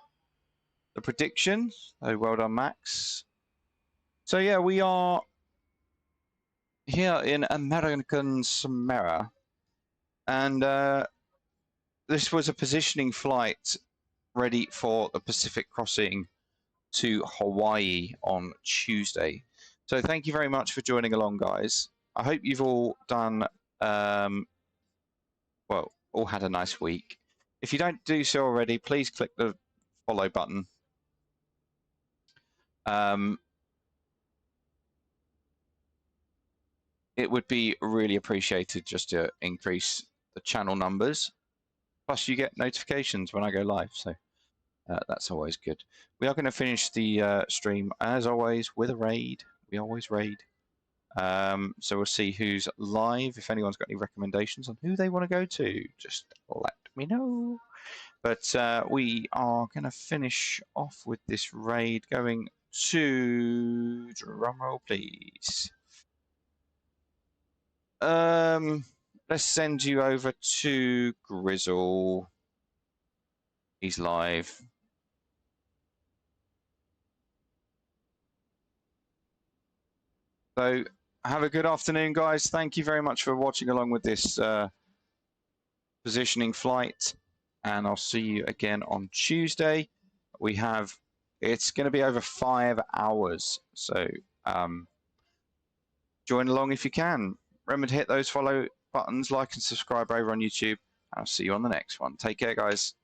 the prediction. Oh, well done, Max. So yeah, we are here in American Samoa, and this was a positioning flight ready for the Pacific crossing to Hawaii on Tuesday. So thank you very much for joining along, guys. I hope you've all done, well, all had a nice week. If you don't do so already, please click the follow button. It would be really appreciated just to increase the channel numbers. Plus, you get notifications when I go live, so that's always good. We are going to finish the stream, as always, with a raid. We always raid. So we'll see who's live. If anyone's got any recommendations on who they want to go to, just let me know. But we are going to finish off with this raid going to, drumroll please. Let's send you over to Grizzle. He's live. So have a good afternoon, guys. Thank you very much for watching along with this positioning flight, and I'll see you again on Tuesday. It's going to be over 5 hours, so join along if you can. Remember to hit those follow buttons, like and subscribe over on YouTube. I'll see you on the next one. Take care, guys.